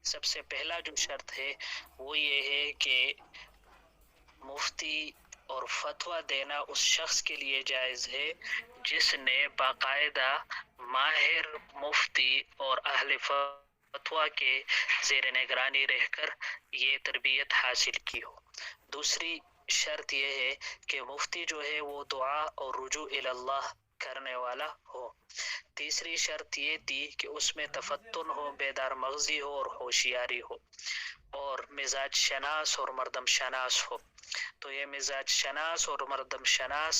سب سے پہلا جو شرط ہے وہ یہ ہے کہ مفتی اور فتویٰ دینا اس شخص کے لیے جائز ہے جس نے باقاعدہ ماہر مفتی اور اہل فتویٰ کے زیر نگرانی رہ کر یہ تربیت حاصل کی ہو۔ دوسری شرط یہ ہے کہ مفتی جو ہے وہ دعا اور رجوع اللہ کرنے والا ہو۔ تیسری شرط یہ تھی کہ اس میں تفتن ہو، بیدار مغزی ہو اور ہوشیاری ہو، اور مزاج شناس اور مردم شناس ہو۔ تو یہ مزاج شناس اور مردم شناس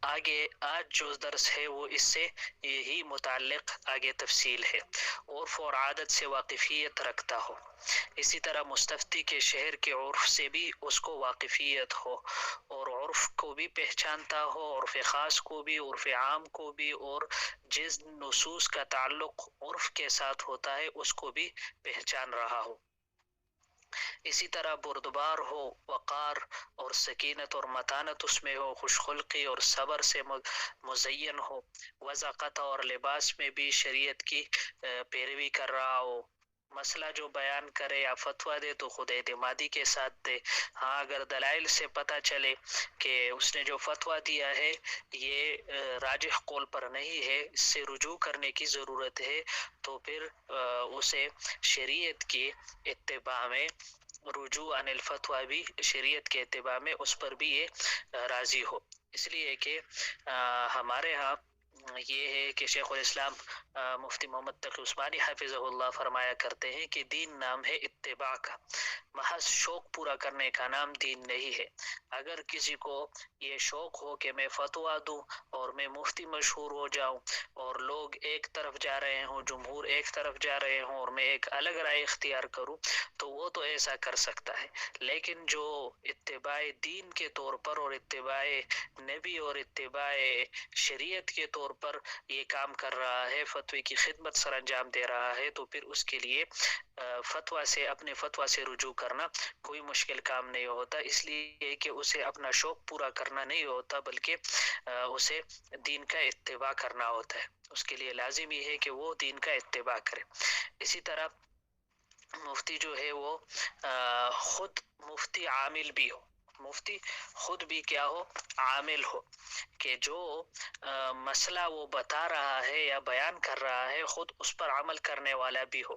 آگے آج جو درس ہے وہ اس سے یہی متعلق آگے تفصیل ہے، عرف اور عادت سے واقفیت رکھتا ہو، اسی طرح مستفتی کے شہر کے عرف سے بھی اس کو واقفیت ہو، اور عرف کو بھی پہچانتا ہو، عرف خاص کو بھی، عرف عام کو بھی، اور جس نصوص کا تعلق عرف کے ساتھ ہوتا ہے اس کو بھی پہچان رہا ہو۔ اسی طرح بردبار ہو، وقار اور سکینت اور متانت اس میں ہو، خوش خلقی اور صبر سے مزین ہو، وضاقت اور لباس میں بھی شریعت کی پیروی کر رہا ہو، مسئلہ جو بیان کرے یا فتویٰ دے تو خود اعتمادی کے ساتھ دے۔ ہاں اگر دلائل سے پتہ چلے کہ اس نے جو فتویٰ دیا ہے یہ راجح قول پر نہیں ہے، اس سے رجوع کرنے کی ضرورت ہے، تو پھر اسے شریعت کی اتباع میں رجوع عن الفتویٰ بھی شریعت کے اتباع میں اس پر بھی یہ راضی ہو۔ اس لیے کہ ہمارے ہاں یہ ہے کہ شیخ الاسلام مفتی محمد تقی عثمانی حافظہ اللہ فرمایا کرتے ہیں کہ دین نام ہے اتباع کا، محض شوق پورا کرنے کا نام دین نہیں ہے۔ اگر کسی کو یہ شوق ہو کہ میں فتویٰ دوں اور میں مفتی مشہور ہو جاؤں اور لوگ ایک طرف جا رہے ہوں، جمہور ایک طرف جا رہے ہوں اور میں ایک الگ رائے اختیار کروں، تو وہ تو ایسا کر سکتا ہے، لیکن جو اتباع دین کے طور پر اور اتباع نبی اور اتباع شریعت کے طور پر یہ کام کر رہا ہے، فتوی کی خدمت سر انجام دے رہا ہے، تو پھر اس کے لیے اپنے فتویٰ سے رجوع کرنا کوئی مشکل کام نہیں ہوتا، اس لیے کہ اسے اپنا شوق پورا کرنا نہیں ہوتا بلکہ اسے دین کا اتباع کرنا ہوتا ہے، اس کے لیے لازمی ہے کہ وہ دین کا اتباع کرے۔ اسی طرح مفتی جو ہے وہ خود مفتی عامل بھی ہو، مفتی خود بھی کیا ہو، عامل ہو، کہ جو مسئلہ وہ بتا رہا ہے یا بیان کر رہا ہے خود اس پر عمل کرنے والا بھی ہو۔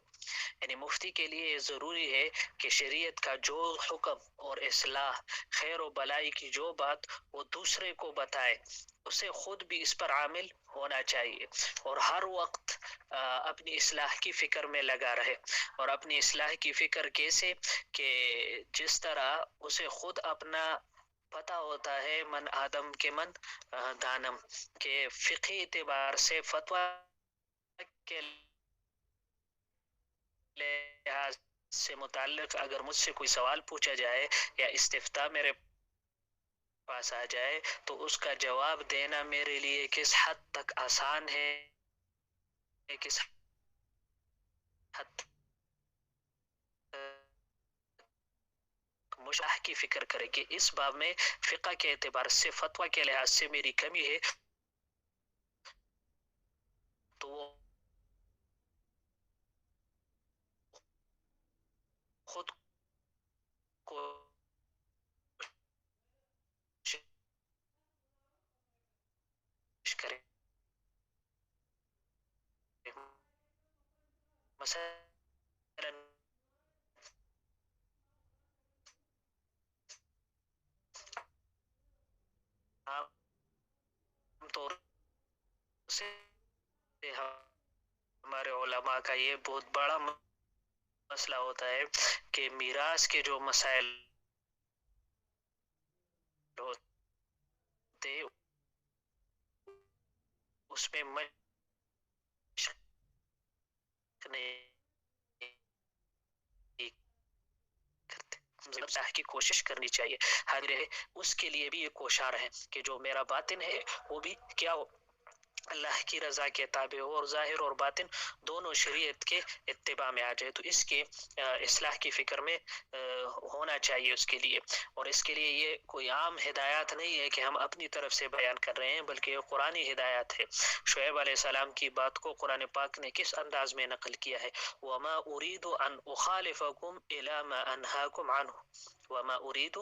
یعنی مفتی کے لیے یہ ضروری ہے کہ شریعت کا جو حکم اور اصلاح، خیر و بلائی کی جو بات وہ دوسرے کو بتائے، اسے خود بھی اس پر عامل ہونا چاہیے، اور ہر وقت اپنی اصلاح کی فکر میں لگا رہے، اور اپنی اصلاح کی فکر کیسے، کہ جس طرح اسے خود اپنا پتہ ہوتا ہے، من آدم کے من دانم، کہ فقہی اعتبار سے فتویٰ کے لحاظ سے متعلق اگر مجھ سے کوئی سوال پوچھا جائے یا استفتاء میرے پاس آ جائے تو اس کا جواب دینا میرے لیے کس حد تک آسان ہے، کس حد مشاہ کی فکر کرے کہ اس باب میں فقہ کے اعتبار سے فتویٰ کے لحاظ سے میری کمی ہے، تو وہ خود کوشش کرے۔ مثلا عام طور سے ہمارے علماء کا یہ بہت بڑا مسئلہ ہوتا ہے کہ میراث کے جو مسائل ہوتے اس میں مشق نہیں کرتے، کی کوشش کرنی چاہیے، حاضر ہے اس کے لیے بھی یہ کوشاں رہیں کہ جو میرا باطن ہے وہ بھی کیا ہو، اللہ کی رضا کے تابع ہو اور ظاہر اور باطن دونوں شریعت کے اتباع میں آ جائے، تو اس کے اصلاح کی فکر میں ہونا چاہیے اس کے لیے. اور اس کے لیے یہ کوئی عام ہدایات نہیں ہے کہ ہم اپنی طرف سے بیان کر رہے ہیں، بلکہ یہ قرآنی ہدایات ہے. شعیب علیہ السلام کی بات کو قرآن پاک نے کس انداز میں نقل کیا ہے؟ وَمَا أُرِيدُ أَنْ أُخَالِفَكُمْ إِلَى مَا أَنْهَاكُمْ عَنْهُ وَمَا أُرِيدُ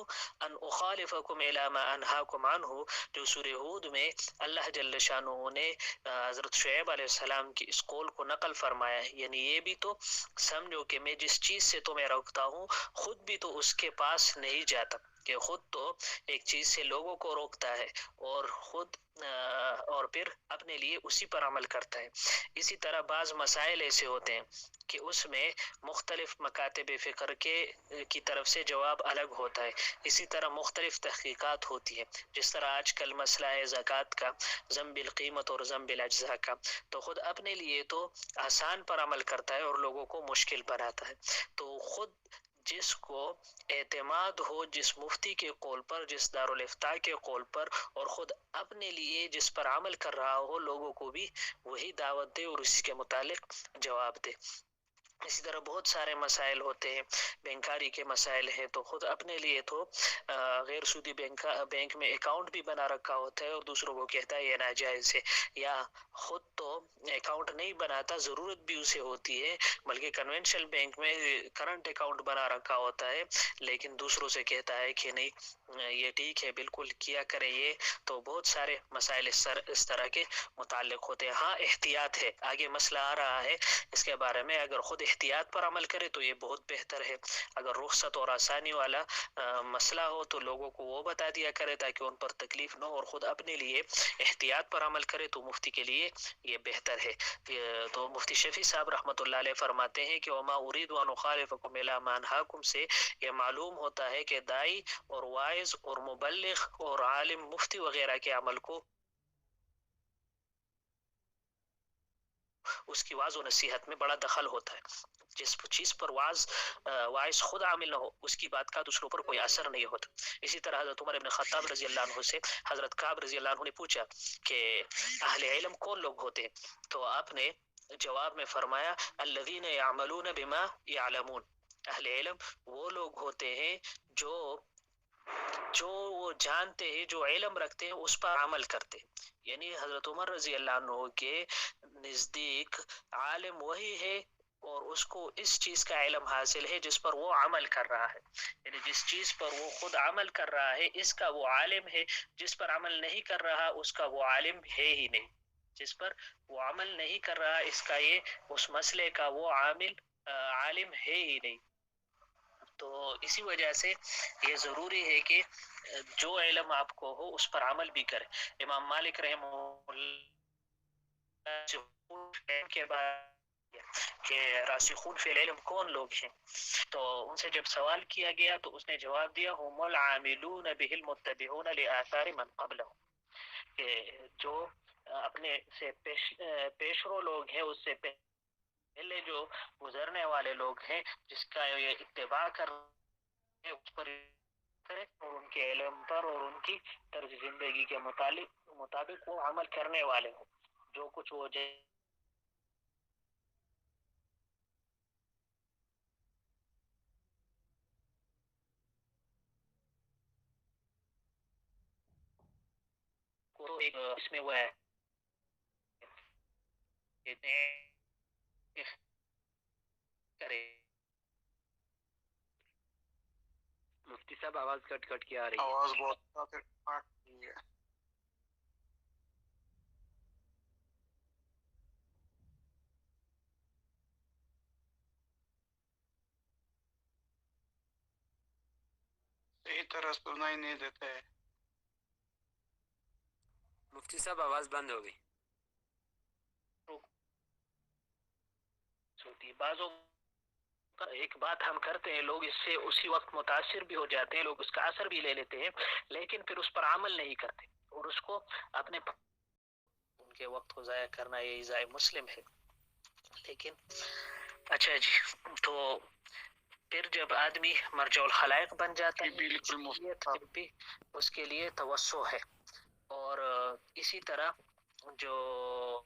أَنْ أُخَالِفَكُمْ إِلَى مَا أَنْهَاكُمْ عَنْهُ. جو سورہ ہود میں اللہ جل شانہ نے حضرت شعیب علیہ السلام کی اس قول کو نقل فرمایا ہے، یعنی یہ بھی تو سمجھو کہ میں جس چیز سے تمہیں روکتا ہوں خود بھی تو اس کے پاس نہیں جاتا، کہ خود تو ایک چیز سے لوگوں کو روکتا ہے اور خود اور پھر اپنے لیے اسی پر عمل کرتا ہے. اسی طرح بعض مسائل ایسے ہوتے ہیں کہ اس میں مختلف مکاتب فکر کی طرف سے جواب الگ ہوتا ہے. اسی طرح مختلف تحقیقات ہوتی ہے، جس طرح آج کل مسئلہ ہے زکوٰۃ کا، ضم بالقیمت اور ضم بالاجزاء کا، تو خود اپنے لیے تو آسان پر عمل کرتا ہے اور لوگوں کو مشکل بناتا ہے. تو خود جس کو اعتماد ہو جس مفتی کے قول پر، جس دارالافتاء کے قول پر، اور خود اپنے لیے جس پر عمل کر رہا ہو، لوگوں کو بھی وہی دعوت دے اور اسی کے متعلق جواب دے. اسی طرح بہت سارے مسائل ہوتے ہیں، بینکاری کے مسائل ہیں، تو خود اپنے لیے تو غیر سودی بینک میں اکاؤنٹ بھی بنا رکھا ہوتا ہے اور دوسروں کو کہتا ہے یہ ناجائز ہے، یا خود تو اکاؤنٹ نہیں بناتا، ضرورت بھی اسے ہوتی ہے، بلکہ کنونشنل بینک میں کرنٹ اکاؤنٹ بنا رکھا ہوتا ہے، لیکن دوسروں سے کہتا ہے کہ نہیں یہ ٹھیک ہے بالکل کیا کریں یہ. تو بہت سارے مسائل اس طرح کے متعلق ہوتے ہیں. ہاں احتیاط ہے، آگے مسئلہ آ رہا ہے اس کے بارے میں، اگر خود احتیاط پر عمل کرے تو یہ بہت بہتر ہے. اگر رخصت اور آسانی والا مسئلہ ہو تو لوگوں کو وہ بتا دیا کرے تاکہ ان پر تکلیف نہ ہو، اور خود اپنے لیے احتیاط پر عمل کرے تو مفتی کے لیے یہ بہتر ہے. تو مفتی شفیع صاحب رحمۃ اللہ علیہ فرماتے ہیں کہ وما اريد ان اخالفكم الى ما انهاكم سے یہ معلوم ہوتا ہے کہ دائی اور وائز اور مبلغ اور عالم مفتی وغیرہ کے عمل کو اس کی واعظ و نصیحت میں بڑا دخل ہوتا ہے. جس چیز پر واعظ خود عامل نہ ہو اس کی بات کا دوسروں پر کوئی اثر نہیں ہوتا. اسی طرح حضرت عمر بن خطاب رضی اللہ عنہ سے حضرت کعب رضی اللہ عنہ نے پوچھا کہ اہل علم کون لوگ ہوتے ہیں، تو آپ نے جواب میں فرمایا الذین یعملون بما یعلمون. اہل علم وہ لوگ ہوتے ہیں جو وہ جانتے ہیں، جو علم رکھتے ہیں اس پر عمل کرتے ہیں. یعنی حضرت عمر رضی اللہ عنہ کے نزدیک عالم وہی ہے اور اس کو اس چیز کا علم حاصل ہے جس پر وہ عمل کر رہا ہے. یعنی جس چیز پر وہ خود عمل کر رہا ہے اس کا وہ عالم ہے، جس پر عمل نہیں کر رہا اس کا وہ عالم ہے ہی نہیں. جس پر وہ عمل نہیں کر رہا اس مسئلے کا وہ عالم ہے ہی نہیں. تو اسی وجہ سے یہ ضروری ہے کہ جو علم آپ کو ہو اس پر عمل بھی کرے. امام مالک رحمہ اللہ کے بعد کہ راسخون فی العلم کون لوگ ہیں، تو ان سے جب سوال کیا گیا تو اس نے جواب دیا هم العاملون به المتبعون لآثار من قبلهم، کہ جو اپنے سے پیشرو لوگ ہیں، اس سے پہلے جو گزرنے والے لوگ ہیں جس کا یہ اتباع کر رہے ہیں اس پر کرے اور ان کے علم پر اور ان کی طرز زندگی کے مطابق وہ عمل کرنے والے ہوں. جو کچھ وہ اس میں وہ ہے کرے. مفتی صاحب آواز کٹ کٹ کے آ رہی ہے. آواز بہت ہے. صحیح طرح سنائی نہیں دیتا ہے. مفتی صاحب آواز بند ہو گئی. بعضوں ایک بات ہم کرتے ہیں، لوگ اس سے اسی وقت متاثر بھی ہو جاتے ہیں، لوگ اس کا اثر بھی لے لیتے ہیں، لیکن پھر اس پر عمل نہیں کرتے اور اس کو اپنے ان کے وقت کو ضائع کرنا یہ ضائع مسلم ہے. لیکن اچھا جی، تو پھر جب آدمی مرجع الخلائق بن جاتا ہے بالکل بھی اس کے لیے توسع ہے. اور اسی طرح جو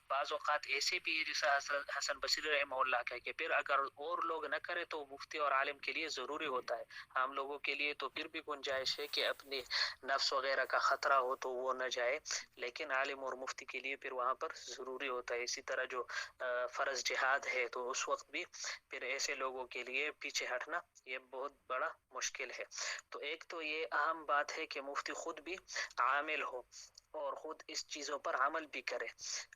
بعض اوقات ایسے بھی ہے جیسا حسن بصری رحمہ اللہ کا ہے کہ پھر اگر اور لوگ نہ کرے تو مفتی اور عالم کے لیے ضروری ہوتا ہے. عام لوگوں کے لیے تو پھر بھی گنجائش ہے کہ اپنے نفس وغیرہ کا خطرہ ہو تو وہ نہ جائے، لیکن عالم اور مفتی کے لیے پھر وہاں پر ضروری ہوتا ہے. اسی طرح جو فرض جہاد ہے تو اس وقت بھی پھر ایسے لوگوں کے لیے پیچھے ہٹنا یہ بہت بڑا مشکل ہے. تو ایک تو یہ اہم بات ہے کہ مفتی خود بھی عامل ہو اور خود اس چیزوں پر عمل بھی کرے،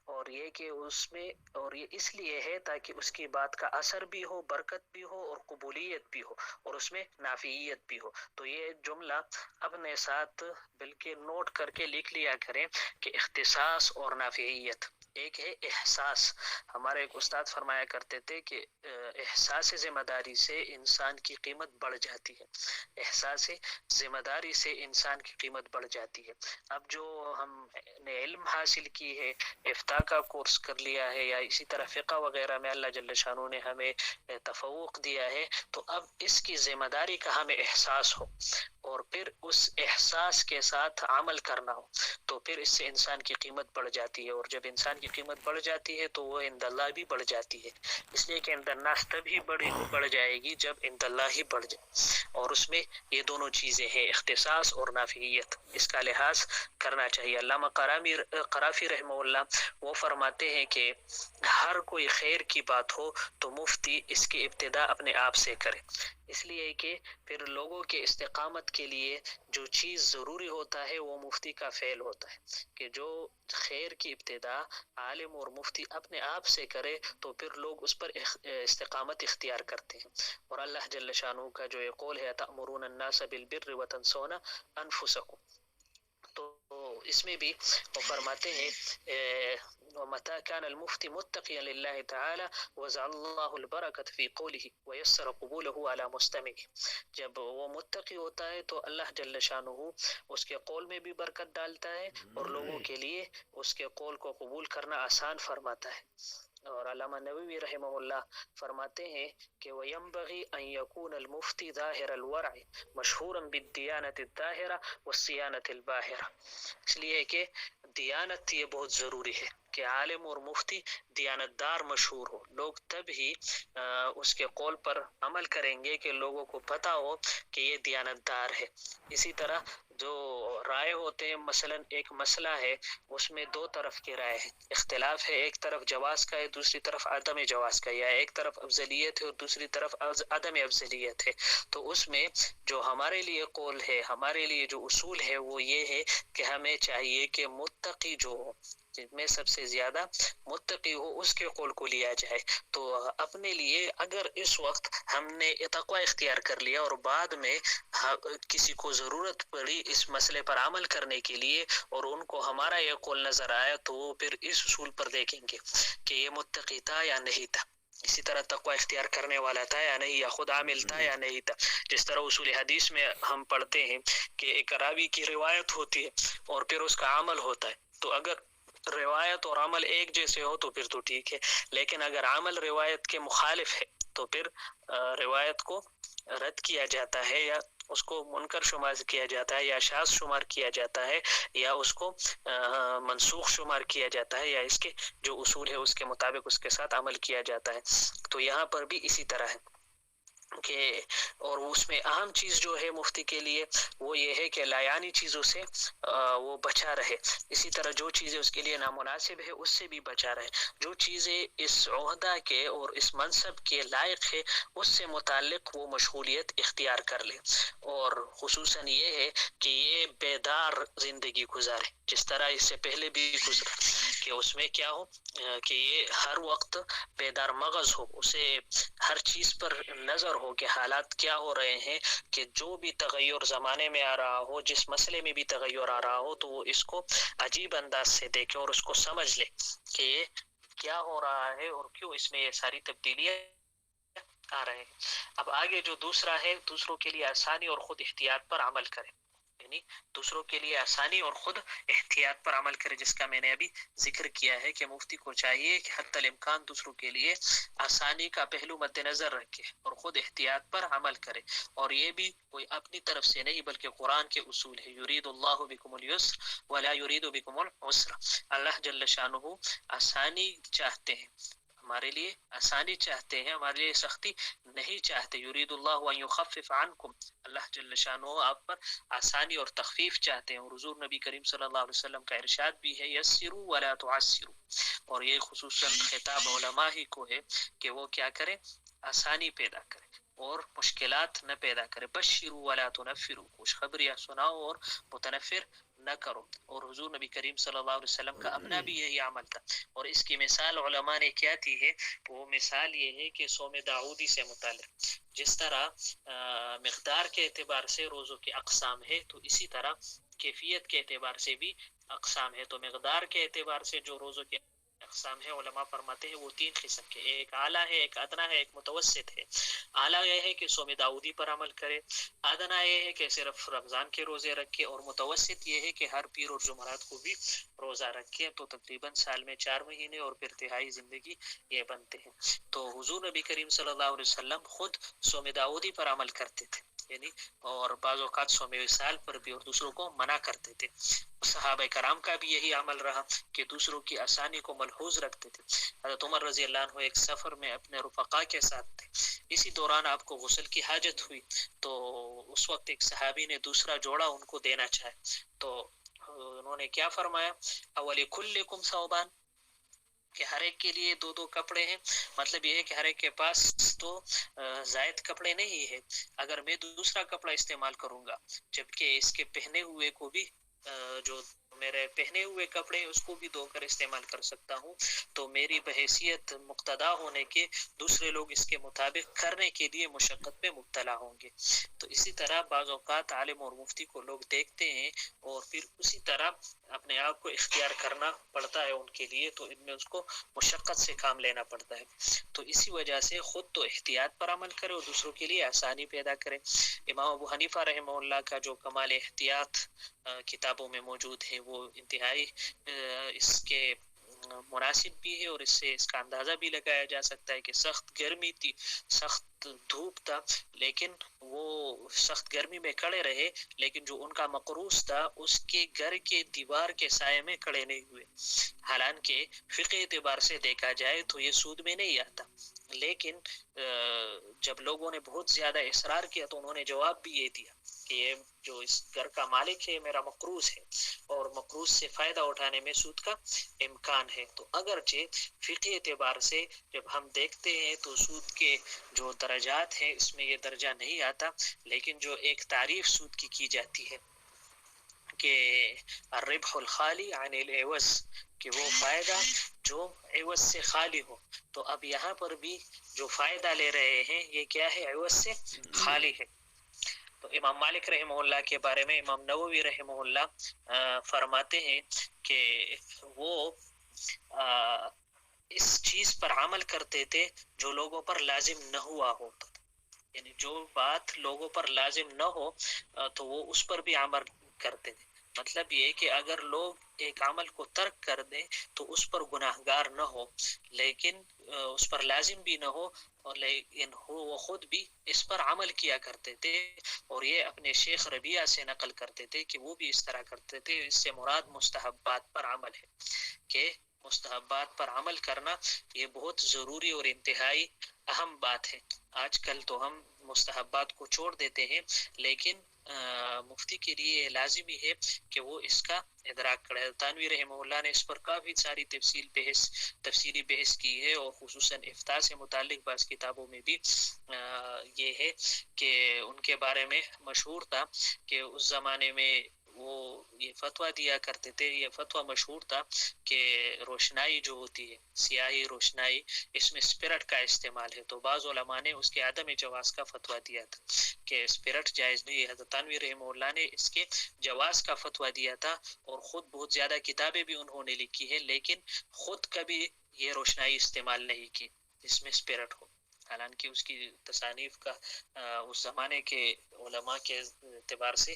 اور یہ کہ اس میں، اور یہ اس لیے ہے تاکہ اس کی بات کا اثر بھی ہو، برکت بھی ہو اور قبولیت بھی ہو اور اس میں نافعیت بھی ہو. تو یہ جملہ اپنے ساتھ بلکہ نوٹ کر کے لکھ لیا کریں کہ اختصاص اور نافعیت. ایک ہے احساس. ہمارے ایک استاد فرمایا کرتے تھے کہ احساس ذمہ داری سے انسان کی قیمت بڑھ جاتی ہے. احساس ذمہ داری سے انسان کی قیمت بڑھ جاتی ہے. اب جو ہم نے علم حاصل کی ہے، افتاء کا کورس کر لیا ہے، یا اسی طرح فقہ وغیرہ میں اللہ جل شانہ نے ہمیں تفوق دیا ہے، تو اب اس کی ذمہ داری کا ہمیں احساس ہو اور پھر اس احساس کے ساتھ عمل کرنا ہو، تو پھر اس سے انسان کی قیمت بڑھ جاتی ہے. اور جب انسان کی قیمت بڑھ جاتی ہے تو وہ عند اللہ بھی بڑھ جاتی ہے. اس لیے کہ عند الناس تبھی بڑھ جائے گی جب عند اللہ ہی بڑھ جائے. اور اس میں یہ دونوں چیزیں ہیں، اختصاص اور نافعیت. اس کا لحاظ کرنا چاہیے. علامہ قرافی رحمہ اللہ وہ فرماتے ہیں کہ ہر کوئی خیر کی بات ہو تو مفتی اس کی ابتدا اپنے آپ سے کرے، اس لیے کہ پھر لوگوں کے استقامت کے لیے جو چیز ضروری ہوتا ہے وہ مفتی کا فعل ہوتا ہے. کہ جو خیر کی ابتدا عالم اور مفتی اپنے آپ سے کرے تو پھر لوگ اس پر استقامت اختیار کرتے ہیں. اور اللہ جل شانہ کا جو یہ قول ہے تأمرون الناس بالبر وتنسون انفسکم، تو اس میں بھی وہ فرماتے ہیں وَمَتَى كَانَ الْمُفْتِي مُتَّقِيًا لِلَّهِ تَعَالَى وَجَعَلَ اللَّهُ الْبَرَكَةَ فِي قَوْلِهِ وَيَسَّرَ قُبُولَهُ عَلَى مُسْتَمِعِهِ. جب وہ متقی ہوتا ہے تو اللہ جل شانہ اس کے قول میں بھی برکت ڈالتا ہے اور لوگوں کے لیے اس کے قول کو قبول کرنا آسان فرماتا ہے. اور علامہ نووی رحمہ اللہ فرماتے ہیں کہ وَيَنبَغِي أَن يَكُونَ الْمُفْتِي ظَاهِرَ الْوَرْعِ مَشْهُورًا بِالدِّيَانَةِ الظَّاهِرَةِ وَالصِّيَانَةِ الْبَاهِرَةِ. اس لیے کہ دیانت یہ بہت ضروری ہے کہ عالم اور مفتی دیانت دار مشہور ہو. لوگ تب ہی اس کے قول پر عمل کریں گے کہ لوگوں کو پتہ ہو کہ یہ دیانت دار ہے. اسی طرح جو رائے ہوتے ہیں، مثلا ایک مسئلہ ہے اس میں دو طرف کی رائے ہے، اختلاف ہے، ایک طرف جواز کا ہے دوسری طرف عدم جواز کا، یا ایک طرف افضلیت ہے اور دوسری طرف عدم افضلیت ہے. تو اس میں جو ہمارے لیے قول ہے، ہمارے لیے جو اصول ہے وہ یہ ہے کہ ہمیں چاہیے کہ متقی جو ہو، جن میں سب سے زیادہ متقی ہو، اس کے قول کو لیا جائے. تو اپنے لیے اگر اس وقت ہم نے تقوی اختیار کر لیا اور بعد میں کسی کو ضرورت پڑی اس مسئلے پر عمل کرنے کے لیے اور ان کو ہمارا یہ قول نظر آیا، تو وہ پھر اس اصول پر دیکھیں گے کہ یہ متقی تھا یا نہیں تھا، اسی طرح تقوی اختیار کرنے والا تھا یا نہیں، یا خود عامل تھا یا نہیں تھا. جس طرح اصول حدیث میں ہم پڑھتے ہیں کہ ایک راوی کی روایت ہوتی ہے اور پھر اس کا عمل ہوتا ہے، تو اگر روایت اور عمل ایک جیسے ہو تو پھر تو ٹھیک ہے، لیکن اگر عمل روایت کے مخالف ہے تو پھر روایت کو رد کیا جاتا ہے، یا اس کو منکر شمار کیا جاتا ہے، یا شاذ شمار کیا جاتا ہے، یا اس کو منسوخ شمار کیا جاتا ہے، یا اس کے جو اصول ہے اس کے مطابق اس کے ساتھ عمل کیا جاتا ہے. تو یہاں پر بھی اسی طرح ہے کہ، اور اس میں اہم چیز جو ہے مفتی کے لیے وہ یہ ہے کہ لایانی چیزوں سے وہ بچا رہے. اسی طرح جو چیزیں اس کے لیے نامناسب ہے اس سے بھی بچا رہے. جو چیزیں اس عہدہ کے اور اس منصب کے لائق ہے اس سے متعلق وہ مشغولیت اختیار کر لے، اور خصوصاً یہ ہے کہ یہ بیدار زندگی گزارے، جس طرح اس سے پہلے بھی گزرا کہ اس میں کیا ہو کہ یہ ہر وقت بیدار مغز ہو، اسے ہر چیز پر نظر ہو کہ حالات کیا ہو رہے ہیں، کہ جو بھی تغیر زمانے میں آ رہا ہو، جس مسئلے میں بھی تغیر آ رہا ہو تو وہ اس کو عجیب انداز سے دیکھے اور اس کو سمجھ لے کہ یہ کیا ہو رہا ہے اور کیوں اس میں یہ ساری تبدیلیاں آ رہے ہیں. اب آگے جو دوسرا ہے، دوسروں کے لیے آسانی اور خود احتیاط پر عمل کرے. یعنی دوسروں کے لیے آسانی اور خود احتیاط پر عمل کرے، جس کا میں نے ابھی ذکر کیا ہے کہ مفتی کو چاہیے کہ حتی الامکان دوسروں کے لیے آسانی کا پہلو مد نظر رکھے اور خود احتیاط پر عمل کرے، اور یہ بھی کوئی اپنی طرف سے نہیں بلکہ قرآن کے اصول ہے۔ یرید اللہ بکم اليسر ولا یرید بکم العسر، اللہ جل شانہ آسانی چاہتے ہیں، ہمارے لیے آسانی چاہتے ہیں، ہمارے لیے سختی نہیں چاہتے۔ یرید اللہ ان یخفف عنکم، اللہ جل شانہ آپ پر آسانی اور تخفیف چاہتے ہیں، اور حضور نبی کریم صلی اللہ علیہ وسلم کا ارشاد بھی ہے یسروا ولا تعسروا، اور یہ خصوصاً خطاب علماء ہی کو ہے کہ وہ کیا کرے، آسانی پیدا کرے اور مشکلات نہ پیدا کرے۔ بشروا ولا تنفروا، خوشخبریاں سناؤ اور متنفر نہ کرو، اور حضور نبی کریم صلی اللہ علیہ وسلم کا اپنا بھی یہی عمل تھا، اور اس کی مثال علماء نے کیا دی ہے، وہ مثال یہ ہے کہ صوم داؤدی سے متعلق جس طرح مقدار کے اعتبار سے روزوں کے اقسام ہے، تو اسی طرح کیفیت کے اعتبار سے بھی اقسام ہے۔ تو مقدار کے اعتبار سے جو روزوں کے اقسام ہے، علماء فرماتے ہیں وہ 3 قسم کے، ایک اعلیٰ ہے، ایک ادنا ہے، ایک متوسط ہے۔ اعلیٰ یہ ہے کہ صوم داؤدی پر عمل کرے، ادنا یہ ہے کہ صرف رمضان کے روزے رکھے، اور متوسط یہ ہے کہ ہر پیر اور جمعرات کو بھی روزہ رکھے، تو تقریباً سال میں 4 مہینے اور پھر تہائی زندگی یہ بنتے ہیں۔ تو حضور نبی کریم صلی اللہ علیہ وسلم خود صوم داؤدی پر عمل کرتے تھے، یعنی اور بعض اوقات صوم وصال پر بھی، اور دوسروں کو منع کرتے تھے۔ صحابہ کرام کا بھی یہی عمل رہا کہ دوسروں کی آسانی کو ملحوظ رکھتے تھے۔ حضرت عمر رضی اللہ عنہ ایک سفر میں اپنے رفقا کے ساتھ تھے، اسی دوران آپ کو غسل کی حاجت ہوئی، تو اس وقت ایک صحابی نے دوسرا جوڑا ان کو دینا چاہے، تو انہوں نے کیا فرمایا، اولکلکم ثوبان، کہ ہر ایک کے لیے 2 کپڑے ہیں، مطلب یہ ہے کہ ہر ایک کے پاس تو زائد کپڑے نہیں ہے، اگر میں دوسرا کپڑا استعمال کروں گا جبکہ اس کے پہنے ہوئے کو بھی جو میرے پہنے ہوئے کپڑے اس کو بھی دھو کر استعمال کر سکتا ہوں، تو میری بحیثیت مقتدا ہونے کے دوسرے لوگ اس کے مطابق کرنے کے لیے مشقت میں مبتلا ہوں گے۔ تو اسی طرح بعض اوقات عالم اور مفتی کو لوگ دیکھتے ہیں اور پھر اسی طرح اپنے آپ کو اختیار کرنا پڑتا ہے ان کے لیے، تو ان میں اس کو مشقت سے کام لینا پڑتا ہے۔ تو اسی وجہ سے خود تو احتیاط پر عمل کرے اور دوسروں کے لیے آسانی پیدا کرے۔ امام ابو حنیفہ رحمہ اللہ کا جو کمال احتیاط کتابوں میں موجود ہے، وہ انتہائی اس کے مناسب بھی ہے، اور اس سے اس کا اندازہ بھی لگایا جا سکتا ہے کہ سخت گرمی تھی، سخت دھوپ تھا، لیکن وہ سخت گرمی میں کھڑے رہے، لیکن جو ان کا مقروض تھا اس کے گھر کے دیوار کے سائے میں کھڑے نہیں ہوئے۔ حالانکہ فقہ اعتبار سے دیکھا جائے تو یہ سود میں نہیں آتا، لیکن جب لوگوں نے بہت زیادہ اصرار کیا تو انہوں نے جواب بھی یہ دیا کہ یہ جو اس گھر کا مالک ہے میرا مقروض ہے، اور مقروض سے فائدہ اٹھانے میں سود کا امکان ہے۔ تو اگرچہ فقہ اعتبار سے جب ہم دیکھتے ہیں تو سود کے جو درجات ہیں اس میں یہ درجہ نہیں آتا، لیکن جو ایک تعریف سود کی جاتی ہے کہ الربح الخالی عن العوض، کہ وہ فائدہ جو عوض سے خالی ہو، تو اب یہاں پر بھی جو فائدہ لے رہے ہیں یہ کیا ہے، عوض سے خالی ہے۔ تو امام مالک رحمہ اللہ کے بارے میں امام نووی رحمہ اللہ فرماتے ہیں کہ وہ اس چیز پر عمل کرتے تھے جو لوگوں پر لازم نہ ہوا ہو، یعنی جو بات لوگوں پر لازم نہ ہو تو وہ اس پر بھی عمل کرتے تھے۔ مطلب یہ کہ اگر لوگ ایک عمل کو ترک کر دیں تو اس پر گناہگار نہ ہو، لیکن اس پر لازم بھی نہ ہو، اور لیکن وہ خود بھی اس پر عمل کیا کرتے تھے، اور یہ اپنے شیخ ربیعہ سے نقل کرتے تھے کہ وہ بھی اس طرح کرتے تھے۔ اس سے مراد مستحبات پر عمل ہے، کہ مستحبات پر عمل کرنا یہ بہت ضروری اور انتہائی اہم بات ہے۔ آج کل تو ہم مستحبات کو چھوڑ دیتے ہیں، لیکن مفتی کے لیے یہ لازمی ہے کہ وہ اس کا ادراک کرے۔ تانوی رحمہ اللہ نے اس پر کافی ساری تفصیلی بحث کی ہے، اور خصوصاً افتاء سے متعلق بعض کتابوں میں بھی یہ ہے کہ ان کے بارے میں مشہور تھا کہ اس زمانے میں وہ یہ فتویٰ دیا کرتے تھے، یہ فتویٰ مشہور تھا کہ روشنائی جو ہوتی ہے، سیاہی روشنائی، اس میں اسپرٹ کا استعمال ہے، تو بعض علماء نے اس کے عدم جواز کا فتویٰ دیا تھا کہ اسپرٹ جائز نہیں ہے۔ حضرت تانوی رحمہ اللہ نے اس کے جواز کا فتویٰ دیا تھا، اور خود بہت زیادہ کتابیں بھی انہوں نے لکھی ہے، لیکن خود کبھی یہ روشنائی استعمال نہیں کی جس میں اسپرٹ ہو، حالانکہ اس کی تصانیف کا اس زمانے کے علماء کے اعتبار سے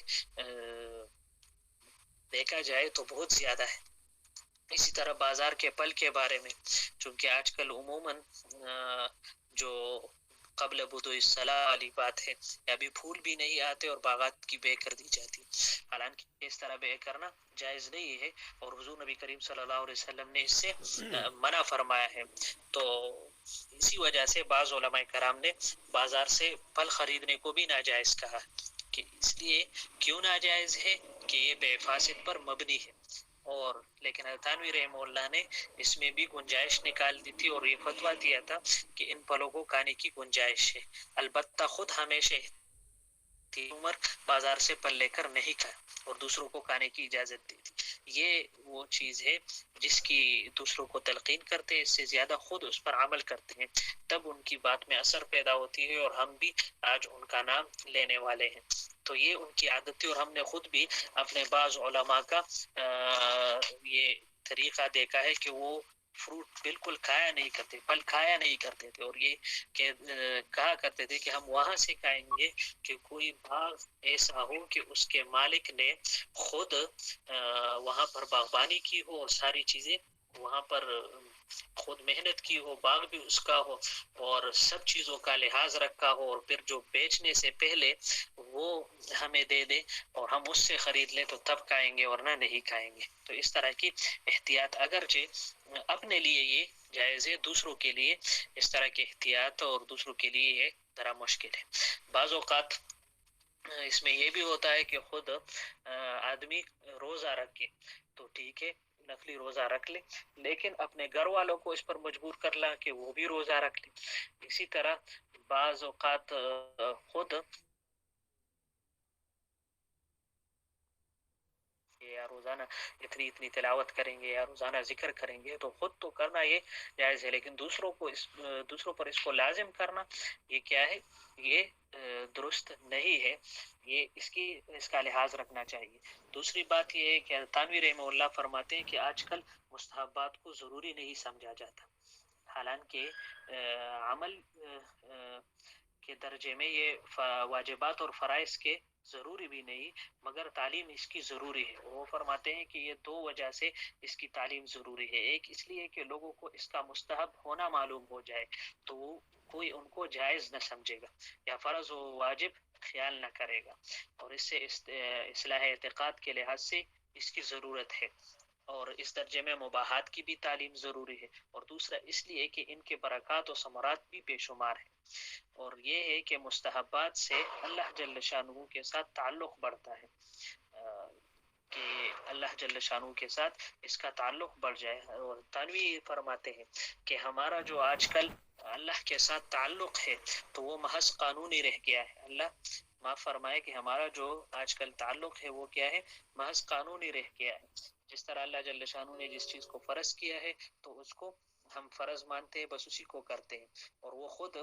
دیکھا جائے تو بہت زیادہ ہے. اسی طرح بازار کے پل کے بارے میں، چونکہ آج کل عموماً جو قبل بدو الصلاح والی بات ہے، ابھی پھول بھی نہیں آتے اور باغات کی بے کر دی جاتی. حالانکہ اس طرح بے کرنا جائز نہیں ہے، اور حضور نبی کریم صلی اللہ علیہ وسلم نے اس سے منع فرمایا ہے. تو اسی وجہ سے بعض علماء کرام نے بازار سے پھل خریدنے کو بھی ناجائز کہا. کہ اس لیے کیوں ناجائز ہے کہ یہ بے فاسد پر مبنی ہے. اور لیکن تھانوی رحمہ اللہ نے اس میں بھی گنجائش نکال دی تھی اور یہ فتویٰ دیا تھا کہ ان پھلوں کو کھانے کی گنجائش ہے. البتہ خود ہمیشہ عمر بازار سے پل لے کر نہیں کھائے اور دوسروں کو کھانے کی اجازت دی تھی. یہ وہ چیز ہے جس کی دوسروں کو تلقین کرتے ہیں، اس سے زیادہ خود اس پر عمل کرتے ہیں، تب ان کی بات میں اثر پیدا ہوتی ہے اور ہم بھی آج ان کا نام لینے والے ہیں. تو یہ ان کی عادت تھی، اور ہم نے خود بھی اپنے بعض علماء کا یہ طریقہ دیکھا ہے کہ وہ فروٹ بالکل کھایا نہیں کرتے، پھل کھایا نہیں کرتے تھے، اور یہ کہ کہا کرتے تھے کہ ہم وہاں سے کھائیں گے کہ کوئی باغ ایسا ہو کہ اس کے مالک نے خود وہاں پر باغبانی کی ہو اور ساری چیزیں وہاں پر خود محنت کی ہو، باغ بھی اس کا ہو اور سب چیزوں کا لحاظ رکھا ہو، اور پھر جو بیچنے سے پہلے وہ ہمیں دے دے اور ہم اس سے خرید لیں تو تب کھائیں گے ورنہ نہیں کھائیں گے. تو اس طرح کی احتیاط اگرچہ اپنے لیے یہ جائز ہے، دوسروں کے لیے اس طرح کی احتیاط اور دوسروں کے لیے یہ ذرا مشکل ہے. بعض اوقات اس میں یہ بھی ہوتا ہے کہ خود آدمی روزہ رکھے تو ٹھیک ہے، نفلی روزہ رکھ لے، لیکن اپنے گھر والوں کو اس پر مجبور کر لا کہ وہ بھی روزہ رکھ لے. اسی طرح بعض اوقات خود یا روزانہ اتنی تلاوت کریں گے یا روزانہ ذکر کریں گے تو خود تو کرنا یہ جائز ہے، لیکن دوسروں پر اس کو لازم کرنا یہ کیا ہے، یہ درست نہیں ہے. یہ اس کا لحاظ رکھنا چاہیے. دوسری بات یہ ہے کہ تانوی رحمہ اللہ فرماتے ہیں کہ آج کل مستحبات کو ضروری نہیں سمجھا جاتا، حالانکہ عمل کے درجے میں یہ واجبات اور فرائض کے ضروری بھی نہیں، مگر تعلیم اس کی ضروری ہے. وہ فرماتے ہیں کہ یہ دو وجہ سے اس کی تعلیم ضروری ہے. ایک اس لیے کہ لوگوں کو اس کا مستحب ہونا معلوم ہو جائے تو کوئی ان کو جائز نہ سمجھے گا یا فرض و واجب خیال نہ کرے گا، اور اس سے اصلاح اعتقاد کے لحاظ سے اس کی ضرورت ہے. اور اس درجے میں مباحات کی بھی تعلیم ضروری ہے. اور دوسرا اس لیے کہ ان کے برکات و ثمرات بھی بے شمار ہیں. اور یہ ہے کہ مستحبات سے اللہ جل شانہ کے ساتھ تعلق بڑھتا ہے، کہ اللہ جل شانہ کے ساتھ اس کا تعلق بڑھ جائے. اور تنوی فرماتے ہیں کہ ہمارا جو آج کل اللہ کے ساتھ تعلق ہے تو وہ محض قانونی رہ گیا ہے. اللہ معاف فرمائے کہ ہمارا جو آج کل تعلق ہے وہ کیا ہے، محض قانونی رہ گیا ہے. جس طرح اللہ جل شانہ نے جس چیز کو فرض کیا ہے تو اس کو ہم فرض مانتے ہیں، بس اسی کو کرتے ہیں. اور وہ خود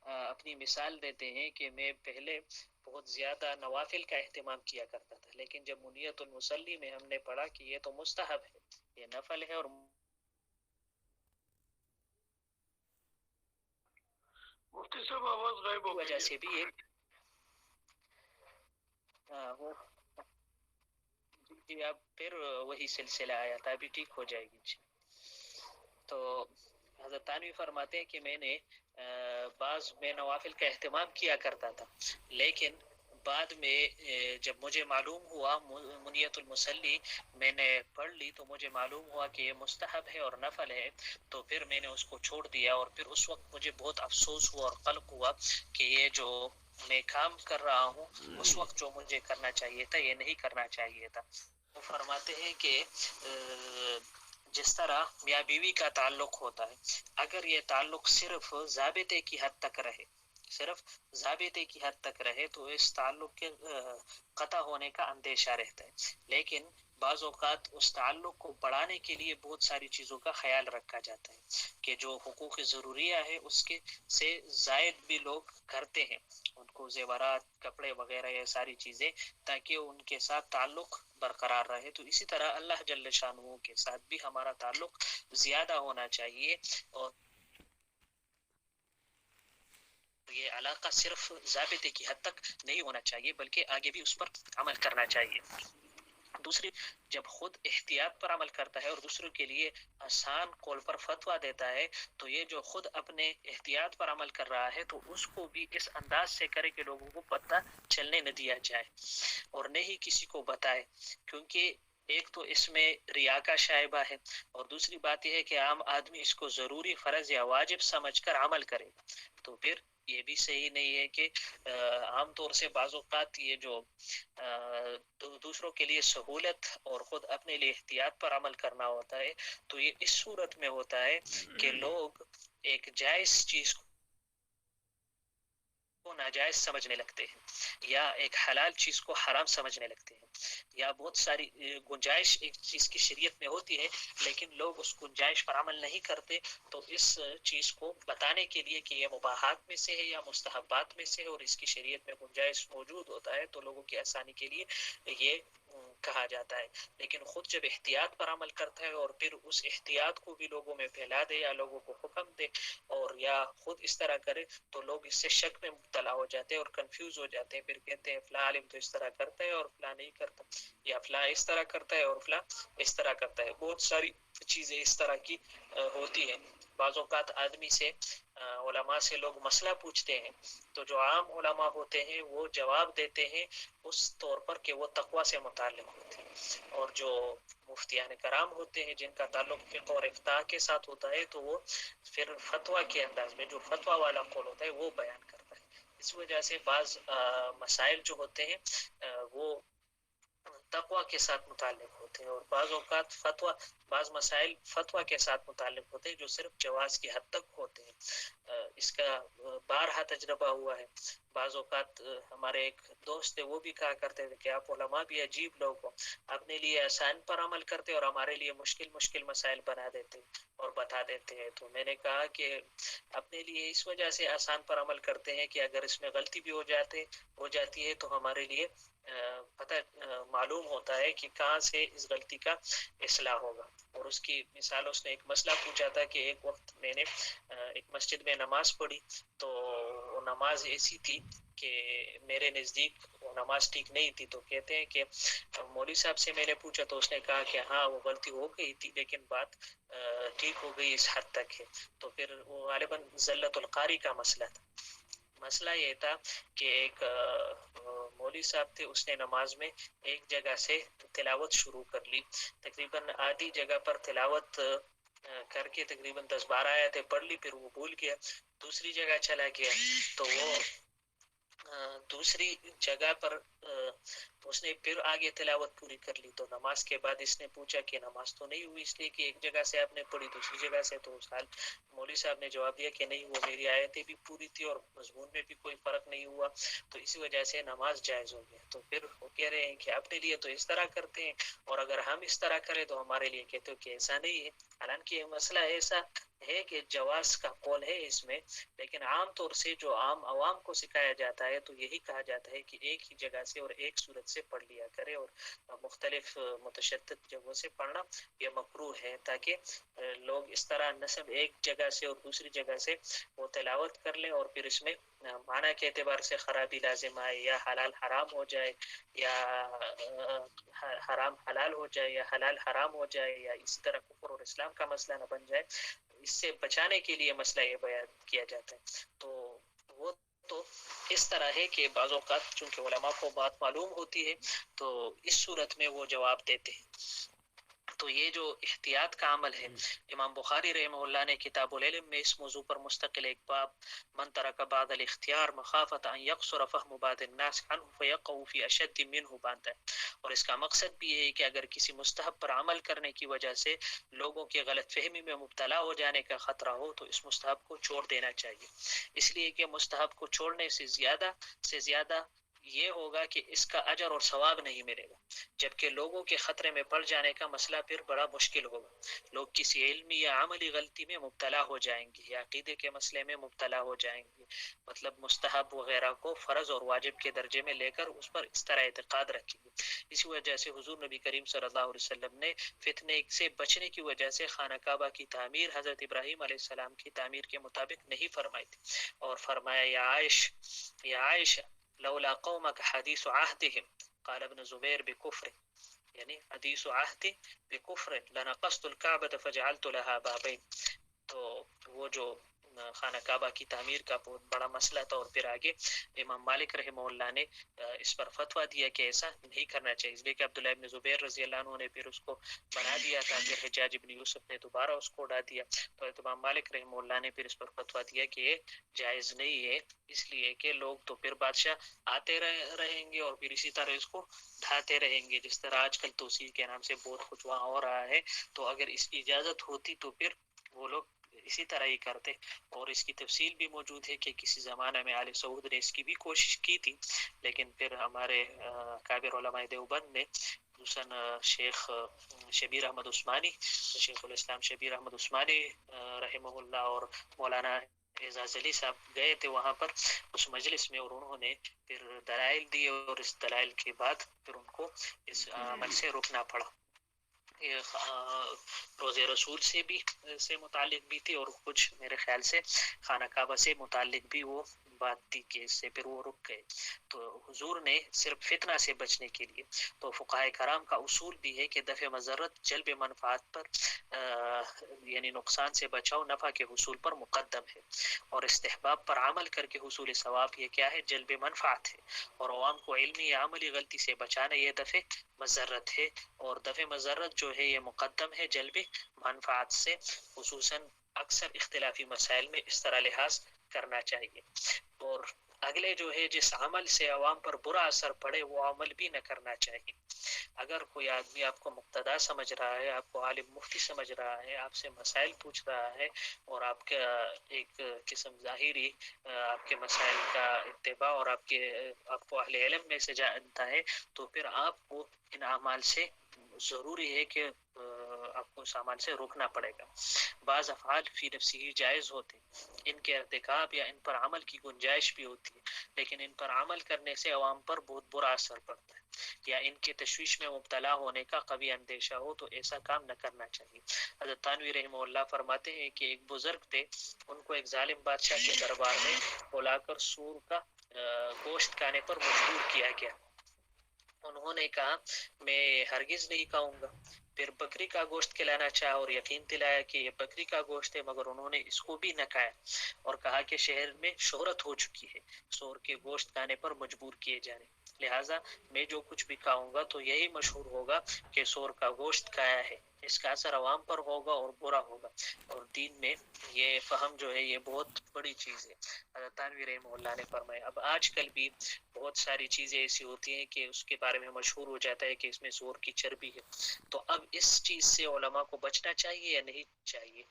اپنی مثال دیتے ہیں کہ میں پہلے بہت زیادہ نوافل کا اہتمام کیا کرتا تھا، لیکن جب منیت المصلی میں ہم نے پڑھا کہ یہ تو مستحب ہے، یہ نفل ہے، اور مفتی صاحب آواز غائب ہو وجہ گئی سے ہے. بھی ایک وہ جی اب پھر وہی سلسلہ آیا تھا، ابھی ٹھیک ہو جائے گی. تو حضرت تانوی فرماتے ہیں کہ میں نے بعض میں نوافل کا اہتمام کیا کرتا تھا، لیکن بعد میں جب مجھے معلوم ہوا منیت المصلی میں نے پڑھ لی تو مجھے معلوم ہوا کہ یہ مستحب ہے اور نفل ہے، تو پھر میں نے اس کو چھوڑ دیا. اور پھر اس وقت مجھے بہت افسوس ہوا اور قلق ہوا کہ یہ جو میں کام کر رہا ہوں اس وقت جو مجھے کرنا چاہیے تھا یہ نہیں کرنا چاہیے تھا. وہ فرماتے ہیں کہ جس طرح میاں بیوی کا تعلق ہوتا ہے، اگر یہ تعلق صرف ضابطے کی حد تک رہے، صرف ضابطے کی حد تک رہے تو اس تعلق کے قطع ہونے کا اندیشہ رہتا ہے. لیکن بعض اوقات اس تعلق کو بڑھانے کے لیے بہت ساری چیزوں کا خیال رکھا جاتا ہے کہ جو حقوق ضروریہ ہے اس کے سے زائد بھی لوگ کرتے ہیں، ان کو زیورات، کپڑے وغیرہ یہ ساری چیزیں، تاکہ ان کے ساتھ تعلق برقرار رہے. تو اسی طرح اللہ جل شانہ کے ساتھ بھی ہمارا تعلق زیادہ ہونا چاہیے، اور یہ علاقہ صرف ضابطے کی حد تک نہیں ہونا چاہیے بلکہ آگے بھی اس پر عمل کرنا چاہیے. دوسری جب خود احتیاط پر عمل کرتا ہے اور دوسروں کے لیے آسان قول پر فتویٰ دیتا ہے تو یہ جو خود اپنے احتیاط پر عمل کر رہا ہے تو اس کو بھی اس انداز سے کرے کہ لوگوں کو پتہ چلنے نہ دیا جائے اور نہ ہی کسی کو بتائے، کیونکہ ایک تو اس میں ریا کا شائبہ ہے اور دوسری بات یہ ہے کہ عام آدمی اس کو ضروری فرض یا واجب سمجھ کر عمل کرے، تو پھر یہ بھی صحیح نہیں ہے کہ عام طور سے بعض اوقات یہ جو دوسروں کے لیے سہولت اور خود اپنے لیے احتیاط پر عمل کرنا ہوتا ہے تو یہ اس صورت میں ہوتا ہے کہ لوگ ایک جائز چیز کو ناجائز سمجھنے لگتے ہیں یا ایک حلال چیز کو حرام سمجھنے لگتے ہیں، یا بہت ساری گنجائش ایک چیز کی شریعت میں ہوتی ہے لیکن لوگ اس گنجائش پر عمل نہیں کرتے، تو اس چیز کو بتانے کے لیے کہ یہ مباحات میں سے ہے یا مستحبات میں سے ہے اور اس کی شریعت میں گنجائش موجود ہوتا ہے تو لوگوں کی آسانی کے لیے یہ کہا جاتا ہے، لیکن خود جب احتیاط پر عمل کرتا ہے اور پھر اس احتیاط کو بھی لوگوں میں پھیلا دے یا لوگوں کو حکم دے اور یا خود اس طرح کرے تو لوگ اس سے شک میں مبتلا ہو جاتے ہیں اور کنفیوز ہو جاتے ہیں، پھر کہتے ہیں فلاں عالم تو اس طرح کرتا ہے اور فلاں نہیں کرتا، یا فلاں اس طرح کرتا ہے اور فلاں اس طرح کرتا ہے، بہت ساری چیزیں اس طرح کی ہوتی ہیں۔ بعض اوقات آدمی سے علماء سے لوگ مسئلہ پوچھتے ہیں تو جو عام علماء ہوتے ہیں وہ جواب دیتے ہیں اس طور پر کہ وہ تقوی سے متعلق ہوتے ہیں، اور جو مفتیان کرام ہوتے ہیں جن کا تعلق فقہ اور افتاء کے ساتھ ہوتا ہے تو وہ پھر فتویٰ کے انداز میں جو فتویٰ والا قول ہوتا ہے وہ بیان کرتا ہے۔ اس وجہ سے بعض مسائل جو ہوتے ہیں وہ تقوی کے ساتھ متعلق ہوتے ہیں اور بعض اوقات بعض مسائل فتویٰ کے ساتھ متعلق ہوتے ہیں جو صرف جواز کی حد تک ہوتے ہیں۔ اس کا بارہا تجربہ ہوا ہے، بعض اوقات ہمارے ایک دوست تھے وہ بھی کہا کرتے تھے کہ آپ علماء بھی عجیب لوگ ہو، اپنے لیے آسان پر عمل کرتے اور ہمارے لیے مشکل مسائل بنا دیتے اور بتا دیتے ہیں، تو میں نے کہا کہ اپنے لیے اس وجہ سے آسان پر عمل کرتے ہیں کہ اگر اس میں غلطی بھی ہو جاتی ہے تو ہمارے لیے پتہ معلوم ہوتا ہے کہ کہاں سے اس غلطی کا اصلاح ہوگا۔ اور اس کی مثال اس نے ایک مسئلہ پوچھا تھا کہ ایک وقت میں نے ایک مسجد میں نماز پڑھی تو وہ نماز ایسی تھی کہ میرے نزدیک وہ نماز ٹھیک نہیں تھی، تو کہتے ہیں کہ مولوی صاحب سے میں نے پوچھا تو اس نے کہا کہ ہاں وہ غلطی ہو گئی تھی لیکن بات ٹھیک ہو گئی اس حد تک ہے، تو پھر وہ غالباً زلت القاری کا مسئلہ تھا۔ مسئلہ یہ تھا کہ ایک مولوی صاحب تھے، اس نے نماز میں ایک جگہ سے تلاوت شروع کر لی، تقریباً آدھی جگہ پر تلاوت کر کے تقریباً 10-12 آیتیں پڑھ لی، پھر وہ بھول گیا، دوسری جگہ چلا گیا تو وہ دوسری جگہ پر اس نے پھر آگے تلاوت پوری کر لی، تو نماز کے بعد اس نے پوچھا کہ نماز تو نہیں ہوئی اس لیے کہ ایک جگہ سے آپ نے پڑھی دوسری جگہ سے، تو اس حال مولوی صاحب نے جواب دیا کہ نہیں وہ میری آیتیں بھی پوری تھی اور مضمون میں بھی کوئی فرق نہیں ہوا تو اسی وجہ سے نماز جائز ہو گیا۔ تو پھر وہ کہہ رہے ہیں کہ اپنے لیے تو اس طرح کرتے ہیں اور اگر ہم اس طرح کریں تو ہمارے لیے کہتے ہو کہ ایسا نہیں ہے، حالانکہ یہ مسئلہ ایسا ہے کہ جواز کا قول ہے اس میں، لیکن عام طور سے جو عام عوام کو سکھایا جاتا ہے تو یہی کہا جاتا ہے کہ ایک ہی جگہ سے اور ایک صورت سے پڑھ لیا کرے اور مختلف متشدد جگہوں سے پڑھنا یہ مکروہ ہے، تاکہ لوگ اس طرح نہ صرف ایک جگہ سے اور دوسری جگہ سے وہ تلاوت کر لیں اور پھر اس میں معنی کے اعتبار سے خرابی لازم آئے یا حلال حرام ہو جائے یا حرام حلال ہو جائے یا حلال حرام ہو جائے یا اسی طرح کفر اور اسلام کا مسئلہ نہ بن جائے، اس سے بچانے کے لیے مسئلہ یہ بیان کیا جاتا ہے۔ تو وہ تو اس طرح ہے کہ بعض اوقات چونکہ علماء کو بات معلوم ہوتی ہے تو اس صورت میں وہ جواب دیتے ہیں۔ تو یہ جو احتیاط کا عمل ہے، امام بخاری رحمہ اللہ نے کتاب العلم میں اس موضوع پر مستقل ایک باب من ترک بعد الاختیار مخافت ان یقصر فهم بعض الناس عنه فيقع في اشد منه باندھا ہے، اور اس کا مقصد بھی یہ ہے کہ اگر کسی مستحب پر عمل کرنے کی وجہ سے لوگوں کی غلط فہمی میں مبتلا ہو جانے کا خطرہ ہو تو اس مستحب کو چھوڑ دینا چاہیے، اس لیے کہ مستحب کو چھوڑنے سے زیادہ یہ ہوگا کہ اس کا اجر اور ثواب نہیں ملے گا، جبکہ لوگوں کے خطرے میں پڑ جانے کا مسئلہ پھر بڑا مشکل ہوگا۔ لوگ کسی علمی یا عملی غلطی میں مبتلا ہو جائیں گے یا عقیدے کے مسئلے میں مبتلا ہو جائیں گے، مطلب مستحب وغیرہ کو فرض اور واجب کے درجے میں لے کر اس پر اس طرح اعتقاد رکھیں گے۔ اسی وجہ سے حضور نبی کریم صلی اللہ علیہ وسلم نے فتنے سے بچنے کی وجہ سے خانہ کعبہ کی تعمیر حضرت ابراہیم علیہ السلام کی تعمیر کے مطابق نہیں فرمائی تھی، اور فرمایا یا عائشہ لولا قومك حدیث عہدهم قال ابن زبیر بکفر، یعنی حدیث عہد بکفر لنقصت الکعبۃ فجعلت لها بابین. تو وہ جو خانہ کعبہ کی تعمیر کا بہت بڑا مسئلہ تھا، اور پھر آگے امام مالک رحمہ اللہ نے اس پر فتویٰ دیا کہ ایسا نہیں کرنا چاہیے، اس لیے کہ عبداللہ ابن زبیر رضی اللہ عنہ نے پھر اس کو بنا دیا تھا، پھر حجاج ابن یوسف نے دوبارہ اس کو اڑا دیا، تو امام مالک رحمہ اللہ نے پھر اس پر فتویٰ دیا کہ یہ جائز نہیں ہے، اس لیے کہ لوگ تو پھر بادشاہ آتے رہیں گے اور پھر اسی طرح اس کو ڈھاتے رہیں گے، جس طرح آج کل توسیع کے نام سے بہت کچھ وہاں ہو رہا ہے. تو اگر اس کی اجازت ہوتی تو پھر وہ لوگ اسی طرح ہی کرتے. اور اس کی تفصیل بھی موجود ہے کہ کسی زمانہ میں آل سعود نے اس کی بھی کوشش کی تھی، لیکن پھر ہمارے کابر علماء دیوبند نے خصوصاً شیخ شبیر احمد عثمانی، شیخ الاسلام شبیر احمد عثمانی رحمہ اللہ اور مولانا اعزاز علی صاحب گئے تھے وہاں پر اس مجلس میں، اور انہوں نے پھر دلائل دیے، اور اس دلائل کے بعد پھر ان کو اس عمل سے رکنا پڑا. روزے رسول سے متعلق بھی تھی، اور کچھ میرے خیال سے خانہ کعبہ سے متعلق بھی وہ بات تھی کہ اس سے پھر وہ رک گئے. تو حضور نے صرف فتنہ سے بچنے کے لیے، تو فقہائے کرام کا اصول بھی ہے کہ دفع مضرت جلب منفعت پر یعنی نقصان سے بچاؤ نفع کے حصول پر مقدم ہے، اور استحباب پر عمل کر کے حصول ثواب یہ کیا ہے؟ جلب منفعت ہے. اور عوام کو علمی یا عملی غلطی سے بچانا یہ دفع مضرت ہے، اور دفع مضرت جو ہے یہ مقدم ہے جلب منفعت سے، خصوصاً اکثر اختلافی مسائل میں اس طرح لحاظ کرنا چاہیے. اور اگلے جو ہے جس عمل سے عوام پر برا اثر پڑے وہ عمل بھی نہ کرنا چاہیے. اگر کوئی آدمی آپ کو مقتدا سمجھ رہا ہے، آپ کو عالم مفتی سمجھ رہا ہے، آپ سے مسائل پوچھ رہا ہے، اور آپ کا ایک قسم ظاہری آپ کے مسائل کا اتباع اور آپ کو اہل علم میں سے جانتا ہے، تو پھر آپ کو ان اعمال سے ضروری ہے کہ آپ کو اس عمل سے روکنا پڑے گا. بعض افعال فی نفسی جائز ہوتے، ان کے ارتکاب یا ان پر عمل کی گنجائش بھی ہوتی ہے، لیکن ان پر عمل کرنے سے عوام پر بہت برا اثر پڑتا ہے، یا ان کے تشویش میں مبتلا ہونے کا قوی اندیشہ ہو تو ایسا کام نہ کرنا چاہیے. حضرت تھانوی رحمہ اللہ فرماتے ہیں کہ ایک بزرگ تھے، ان کو ایک ظالم بادشاہ کے دربار میں بلا کر سور کا گوشت کھانے پر مجبور کیا گیا. انہوں نے کہا میں ہرگز نہیں کھاؤں گا. پھر بکری کا گوشت کھلانا چاہا اور یقین دلایا کہ یہ بکری کا گوشت ہے، مگر انہوں نے اس کو بھی نہ کھایا، اور کہا کہ شہر میں شہرت ہو چکی ہے سور کے گوشت کھانے پر مجبور کیے جانے، لہٰذا میں جو کچھ بھی کھاؤں گا تو یہی مشہور ہوگا کہ سور کا گوشت کھایا ہے، اس کا اثر عوام پر ہوگا اور برا ہوگا. اور دین میں یہ فہم جو ہے یہ بہت بڑی چیز ہے. حضرت تھانوی رحمہ اللہ نے فرمایا اب آج کل بھی بہت ساری چیزیں ایسی ہوتی ہیں کہ اس کے بارے میں مشہور ہو جاتا ہے کہ اس میں سور کی چربی ہے. تو اب اس چیز سے علماء کو بچنا چاہیے یا نہیں چاہیے؟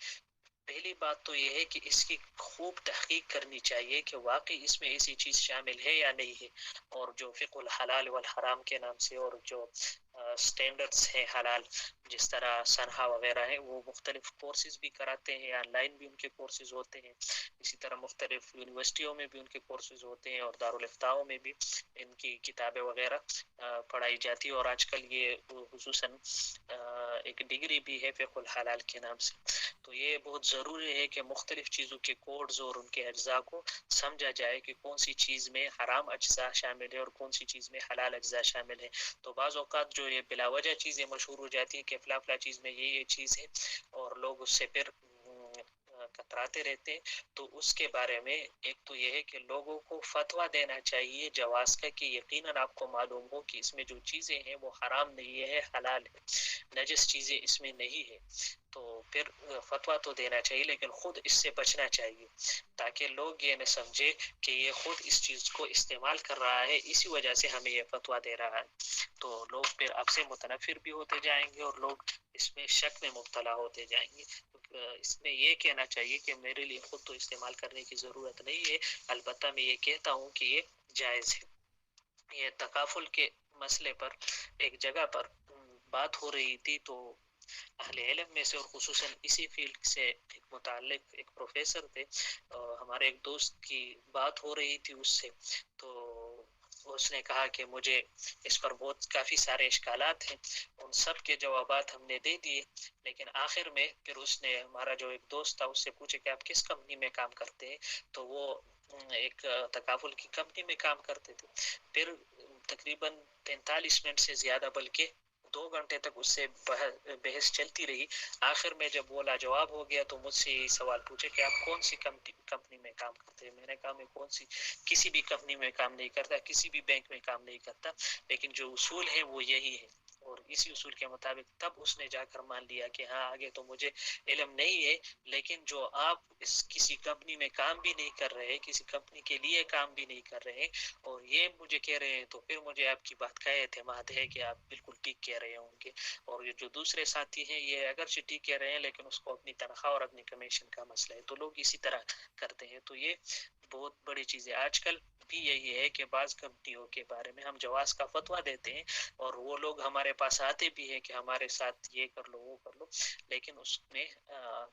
پہلی بات تو یہ ہے کہ اس کی خوب تحقیق کرنی چاہیے کہ واقعی اس میں ایسی چیز شامل ہے یا نہیں ہے. اور جو فقہ الحلال والحرام کے نام سے اور جو سٹینڈرڈز ہیں حلال، جس طرح سنہا وغیرہ ہیں، وہ مختلف کورسز بھی کراتے ہیں، آن لائن بھی ان کے کورسز ہوتے ہیں، اسی طرح مختلف یونیورسٹیوں میں بھی ان کے کورسز ہوتے ہیں، اور دارالافتاؤں میں بھی ان کی کتابیں وغیرہ پڑھائی جاتی ہے. اور آج کل یہ خصوصاً ایک ڈگری بھی ہے فقہ الحلال کے نام سے. تو یہ بہت ضروری ہے کہ مختلف چیزوں کے کوڈز اور ان کے اجزاء کو سمجھا جائے کہ کون سی چیز میں حرام اجزاء شامل ہے اور کون سی چیز میں حلال اجزاء شامل ہے. تو بعض اوقات جو یہ بلا وجہ چیزیں مشہور ہو جاتی ہیں کہ فلاں فلاں چیز میں یہ چیز ہے، اور لوگ اس سے پھر کتراتے رہتے ہیں. تو اس کے بارے میں ایک تو یہ ہے کہ لوگوں کو فتویٰ دینا چاہیے جواز کا کہ یقیناً آپ کو معلوم ہو کہ اس میں جو چیزیں ہیں وہ حرام نہیں ہے، حلال ہے، نجس چیزیں اس میں نہیں ہے. تو پھر فتویٰ تو دینا چاہیے، لیکن خود اس سے بچنا چاہیے تاکہ لوگ یہ نہ سمجھے کہ یہ خود اس چیز کو استعمال کر رہا ہے، اسی وجہ سے ہمیں یہ فتویٰ دے رہا ہے. تو لوگ پھر آپ سے متنفر بھی ہوتے جائیں گے اور لوگ اس میں شک میں مبتلا ہوتے جائیں گے. اس میں یہ کہنا چاہیے کہ میرے لیے خود تو استعمال کرنے کی ضرورت نہیں ہے، البتہ میں یہ کہتا ہوں کہ یہ جائز ہے. یہ تکافل کے مسئلے پر ایک جگہ پر بات ہو رہی تھی، تو اہل علم میں سے اور خصوصاً اسی فیلڈ سے ایک متعلق ایک پروفیسر تھے، ہمارے ایک دوست کی بات ہو رہی تھی اس سے، تو اس نے کہا کہ مجھے اس پر کافی سارے اشکالات ہیں، ان سب کے جوابات ہم نے دے دیے، لیکن آخر میں پھر اس نے ہمارا جو ایک دوست تھا اس سے پوچھا کہ آپ کس کمپنی میں کام کرتے ہیں، تو وہ ایک تکافل کی کمپنی میں کام کرتے تھے. پھر تقریباً 45 منٹ سے زیادہ بلکہ 2 گھنٹے تک اس سے بحث چلتی رہی. آخر میں جب وہ لاجواب ہو گیا تو مجھ سے یہی سوال پوچھے کہ آپ کون سی کمپنی میں کام کرتے ہیں. میں نے کہا میں کسی بھی کمپنی میں کام نہیں کرتا, کسی بھی بینک میں کام نہیں کرتا, لیکن جو اصول ہے وہ یہی ہے. اور اسی اصول کے مطابق تب اس نے جا کر مان لیا کہ ہاں آگے تو مجھے علم نہیں ہے, لیکن جو آپ کسی کمپنی میں کام بھی نہیں کر رہے, کسی کمپنی کے لیے کام بھی نہیں کر رہے اور یہ مجھے کہہ رہے ہیں, تو پھر مجھے آپ کی بات کا اعتماد ہے کہ آپ بالکل ٹھیک کہہ رہے ہوں گے. اور یہ جو دوسرے ساتھی ہیں یہ اگرچہ ٹھیک کہہ رہے ہیں لیکن اس کو اپنی تنخواہ اور اپنی کمیشن کا مسئلہ ہے, تو لوگ اسی طرح کرتے ہیں. تو یہ بہت بڑی چیز ہے. آج کل بھی یہی ہے کہ بعض کمپنیوں کے بارے میں ہم جواز کا فتویٰ دیتے ہیں اور وہ لوگ ہمارے پاس آتے بھی ہیں کہ ہمارے ساتھ یہ کر لو وہ کر لو, لیکن اس میں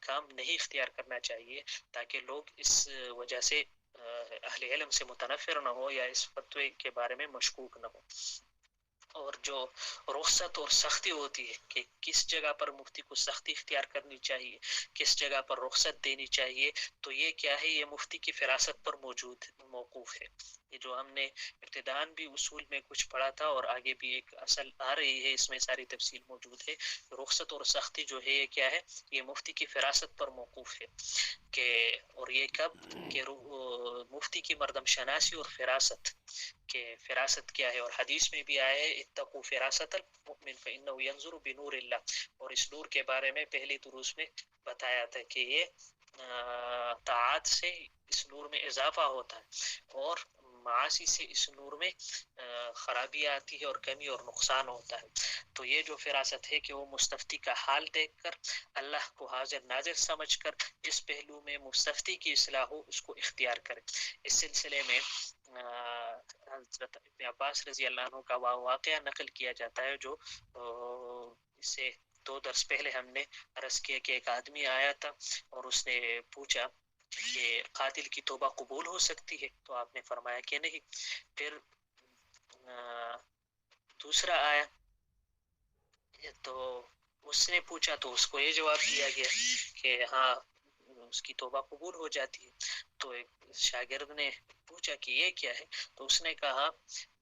کام نہیں اختیار کرنا چاہیے تاکہ لوگ اس وجہ سے اہل علم سے متنفر نہ ہو یا اس فتوے کے بارے میں مشکوک نہ ہو. اور جو رخصت اور سختی ہوتی ہے کہ کس جگہ پر مفتی کو سختی اختیار کرنی چاہیے, کس جگہ پر رخصت دینی چاہیے, تو یہ کیا ہے, یہ مفتی کی فراست پر موقوف ہے. یہ جو ہم نے ابتداءً بھی اصول میں کچھ پڑھا تھا اور آگے بھی ایک اصل آ رہی ہے, اس میں ساری تفصیل موجود ہے. رخصت اور سختی جو ہے یہ کیا ہے, یہ مفتی کی فراست پر موقوف ہے. کہ اور یہ کب کہ مفتی کی مردم شناسی اور فراست, کہ فراست کیا ہے, اور حدیث میں بھی آیا ہے اتقوا فراست المؤمن فإنه ينظر بنور اللہ. اور اس نور کے بارے میں پہلی دروس میں بتایا تھا کہ یہ طاعات سے اس نور میں اضافہ ہوتا ہے اور معاصی سے اس نور میں خرابی آتی ہے اور کمی اور نقصان ہوتا ہے. تو یہ جو فراست ہے کہ وہ مستفتی کا حال دیکھ کر, اللہ کو حاضر ناظر سمجھ کر, جس پہلو میں مستفتی کی اصلاح ہو اس کو اختیار کرے. اس سلسلے میں حضرت ابن عباس رضی اللہ عنہ کا واقعہ نقل کیا جاتا ہے, جو اس سے 2 درس پہلے ہم نے عرض کیا کہ ایک آدمی آیا تھا اور اس نے پوچھا کہ قاتل کی توبہ قبول ہو سکتی ہے, تو آپ نے فرمایا کہ نہیں. پھر دوسرا آیا تو اس نے پوچھا تو اس کو یہ جواب دیا گیا کہ ہاں اس کی توبہ قبول ہو جاتی ہے. تو ایک شاگرد نے پوچھا کہ یہ کیا ہے, تو اس نے کہا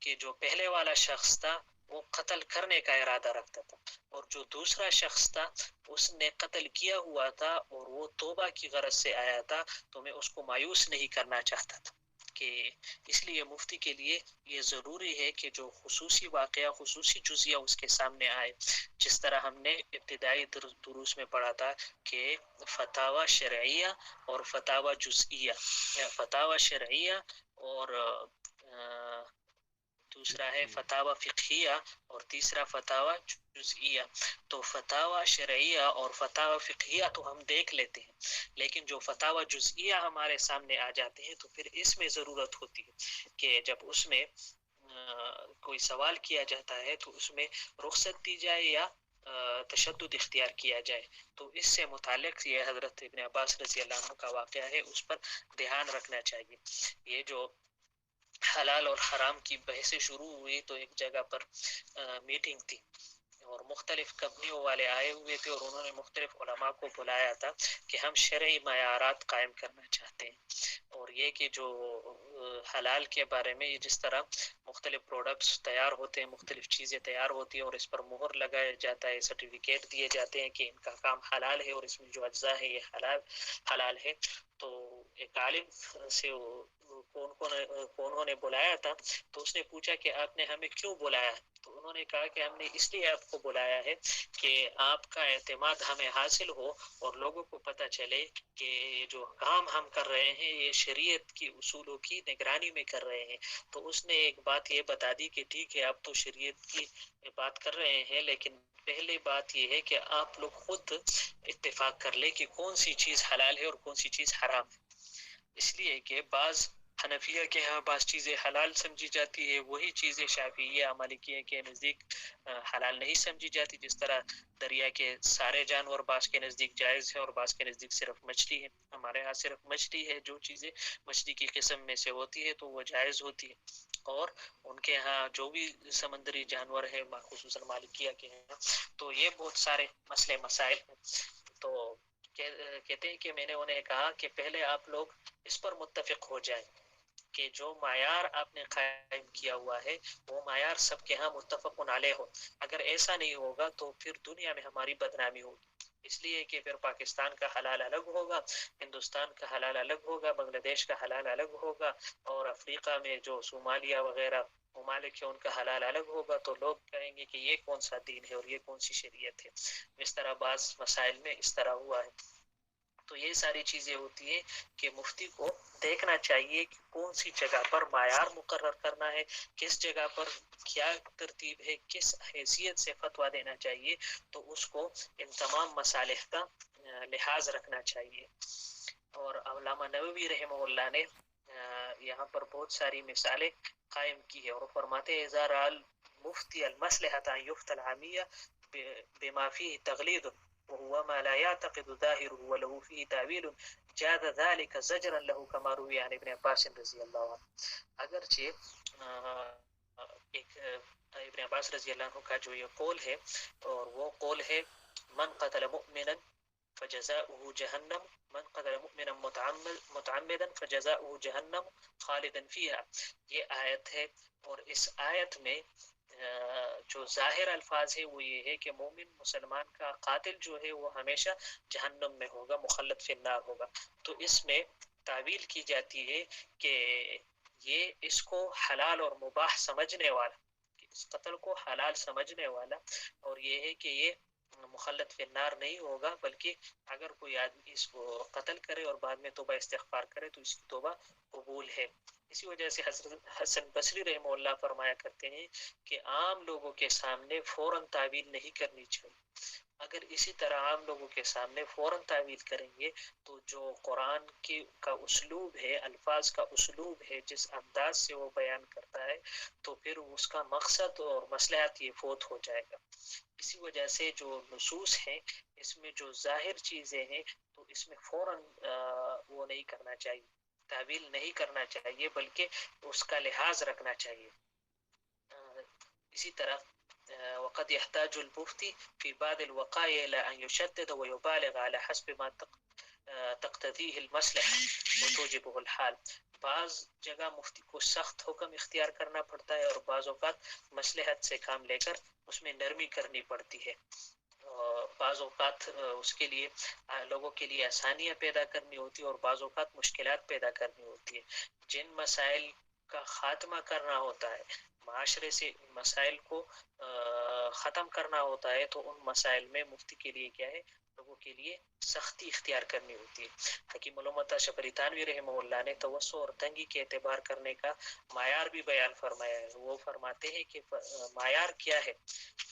کہ جو پہلے والا شخص تھا وہ قتل کرنے کا ارادہ رکھتا تھا, اور جو دوسرا شخص تھا اس نے قتل کیا ہوا تھا اور وہ توبہ کی غرض سے آیا تھا, تو میں اس کو مایوس نہیں کرنا چاہتا تھا. کہ اس لیے مفتی کے لیے یہ ضروری ہے کہ جو خصوصی واقعہ, خصوصی جزیہ اس کے سامنے آئے, جس طرح ہم نے ابتدائی دروس میں پڑھا تھا کہ فتاوی شرعیہ اور فتاوی جزئیہ, فتاوی شرعیہ اور دوسرا ہے فتاوی فقہیہ اور تیسرا فتاوی جزئیہ. تو فتاوی شرعیہ اور فتاوی فقہیہ تو ہم دیکھ لیتے ہیں, لیکن جو فتاوی جزئیہ ہمارے سامنے آ جاتے ہیں تو پھر اس میں ضرورت ہوتی ہے کہ جب اس میں کوئی سوال کیا جاتا ہے تو اس میں رخصت دی جائے یا تشدد اختیار کیا جائے. تو اس سے متعلق یہ حضرت ابن عباس رضی اللہ عنہ کا واقعہ ہے, اس پر دھیان رکھنا چاہیے. یہ جو حلال اور حرام کی بحثیں شروع ہوئی تو ایک جگہ پر میٹنگ تھی اور مختلف کمپنیوں والے آئے ہوئے تھے اور انہوں نے مختلف علماء کو بلایا تھا کہ ہم شرعی معیارات قائم کرنا چاہتے ہیں. اور یہ کہ جو حلال کے بارے میں جس طرح مختلف پروڈکٹس تیار ہوتے ہیں, مختلف چیزیں تیار ہوتی ہیں اور اس پر مہر لگایا جاتا ہے, سرٹیفکیٹ دیے جاتے ہیں کہ ان کا کام حلال ہے اور اس میں جو اجزاء ہے یہ حلال ہے. تو ایک عالم سے انہوں نے بلایا تھا, تو اس نے پوچھا کہ آپ نے ہمیں کیوں بلایا ہے, تو انہوں نے کہا کہ ہم نے اس لیے آپ کو بلایا ہے کہ آپ کا اعتماد ہمیں حاصل ہو اور لوگوں کو پتہ چلے کہ جو کام ہم کر رہے ہیں یہ شریعت کی اصولوں کی نگرانی میں کر رہے ہیں. تو اس نے ایک بات یہ بتا دی کہ ٹھیک ہے آپ تو شریعت کی بات کر رہے ہیں, لیکن پہلی بات یہ ہے کہ آپ لوگ خود اتفاق کر لیں کہ کون سی چیز حلال ہے اور کون سی چیز حرام ہے. اس لیے کہ بعض حنفیہ کے ہاں بعض چیزیں حلال سمجھی جاتی ہے, وہی چیزیں شافعیہ مالکیہ کے نزدیک حلال نہیں سمجھی جاتی. جس طرح دریا کے سارے جانور بعض کے نزدیک جائز ہے اور بعض کے نزدیک صرف مچھلی ہے. ہمارے ہاں صرف مچھلی ہے, جو چیزیں مچھلی کی قسم میں سے ہوتی ہے تو وہ جائز ہوتی ہے, اور ان کے ہاں جو بھی سمندری جانور ہے خصوصاً مالکیہ کے ہیں تو یہ بہت سارے مسئلے مسائل ہیں. تو کہتے ہیں کہ میں نے انہیں کہا کہ پہلے آپ لوگ اس پر متفق ہو جائیں کہ جو معیار آپ نے قائم کیا ہوا ہے وہ معیار سب کے ہاں متفق علیہ ہو. اگر ایسا نہیں ہوگا تو پھر دنیا میں ہماری بدنامی ہوگی، اس لیے کہ پھر پاکستان کا حلال الگ ہوگا، ہندوستان کا حلال الگ ہوگا، بنگلہ دیش کا حلال الگ ہوگا، اور افریقہ میں جو صومالیہ وغیرہ ممالک ہیں ان کا حلال الگ ہوگا. تو لوگ کہیں گے کہ یہ کون سا دین ہے اور یہ کون سی شریعت ہے. اس طرح بعض مسائل میں اس طرح ہوا ہے. تو یہ ساری چیزیں ہوتی ہیں کہ مفتی کو دیکھنا چاہیے کہ کون سی جگہ پر معیار مقرر کرنا ہے، کس جگہ پر کیا ترتیب ہے، کس حیثیت سے فتویٰ دینا چاہیے. تو اس کو ان تمام مصالح کا لحاظ رکھنا چاہیے. اور علامہ نووی رحمہ اللہ نے یہاں پر بہت ساری مثالیں قائم کی ہے اور فرماتے ہیں اذا رأى المفتی المصلحة ان يفتى العامیہ بما فيه تغلیظ وهو ما لا يعتقد ظاهره وله فيه تعویل جاز ذلك زجرا له كما روي عن ابن عباس رضی اللہ عنہ. اگرچہ ایک ابن عباس رضی اللہ عنہ کا جو یہ قول ہے، اور وہ قول ہے من قتل مؤمنا فجزاؤه جہنم، من قتل مؤمنا متعمدا فجزاؤه جہنم خالدا فيها. یہ آیت ہے، اور اس آیت میں جو ظاہر الفاظ ہے وہ یہ ہے کہ مومن مسلمان کا قاتل جو ہے وہ ہمیشہ جہنم میں ہوگا، مخلد فی النار ہوگا. تو اس میں تعویل کی جاتی ہے کہ یہ اس کو حلال اور مباح سمجھنے والا، اس قتل کو حلال سمجھنے والا، اور یہ ہے کہ یہ مخلد فی النار نہیں ہوگا، بلکہ اگر کوئی آدمی اس کو قتل کرے اور بعد میں توبہ استغفار کرے تو اس کی توبہ قبول ہے. اسی وجہ سے حضرت حسن بصری رحمہ اللہ فرمایا کرتے ہیں کہ عام لوگوں کے سامنے فوراً تعویل نہیں کرنی چاہیے. اگر اسی طرح عام لوگوں کے سامنے فوراً تعویل کریں گے تو جو قرآن کا اسلوب ہے، الفاظ کا اسلوب ہے، جس انداز سے وہ بیان کرتا ہے، تو پھر اس کا مقصد اور مصلحت یہ فوت ہو جائے گا. اسی وجہ سے جو نصوص ہیں اس میں جو ظاہر چیزیں ہیں تو اس میں فوراً وہ نہیں کرنا چاہیے، تعویل نہیں کرنا چاہیے، بلکہ اس کا لحاظ رکھنا چاہیے. اسی طرح وقد يحتاج المفتي في بعض الوقائع إلى أن يشدد ويبالغ على حسب ما تقتضيه المصلحة وتوجبه الحال. بعض جگہ مفتی کو سخت حکم اختیار کرنا پڑتا ہے، اور بعض اوقات مصلحت سے کام لے کر اس میں نرمی کرنی پڑتی ہے. بعض اوقات اس کے لیے لوگوں کے لیے آسانیاں پیدا کرنی ہوتی ہے، اور بعض اوقات مشکلات پیدا کرنی ہوتی ہے. جن مسائل کا خاتمہ کرنا ہوتا ہے، معاشرے سے مسائل کو ختم کرنا ہوتا ہے، تو ان مسائل میں مفتی کے لیے کیا ہے، لوگوں کے لیے سختی اختیار کرنی ہوتی ہے. حکیم علامہ اشرف علی تھانوی رحمہ اللہ نے توسع اور تنگی کے اعتبار کرنے کا معیار بھی بیان فرمایا ہے. وہ فرماتے ہیں کہ معیار کیا ہے،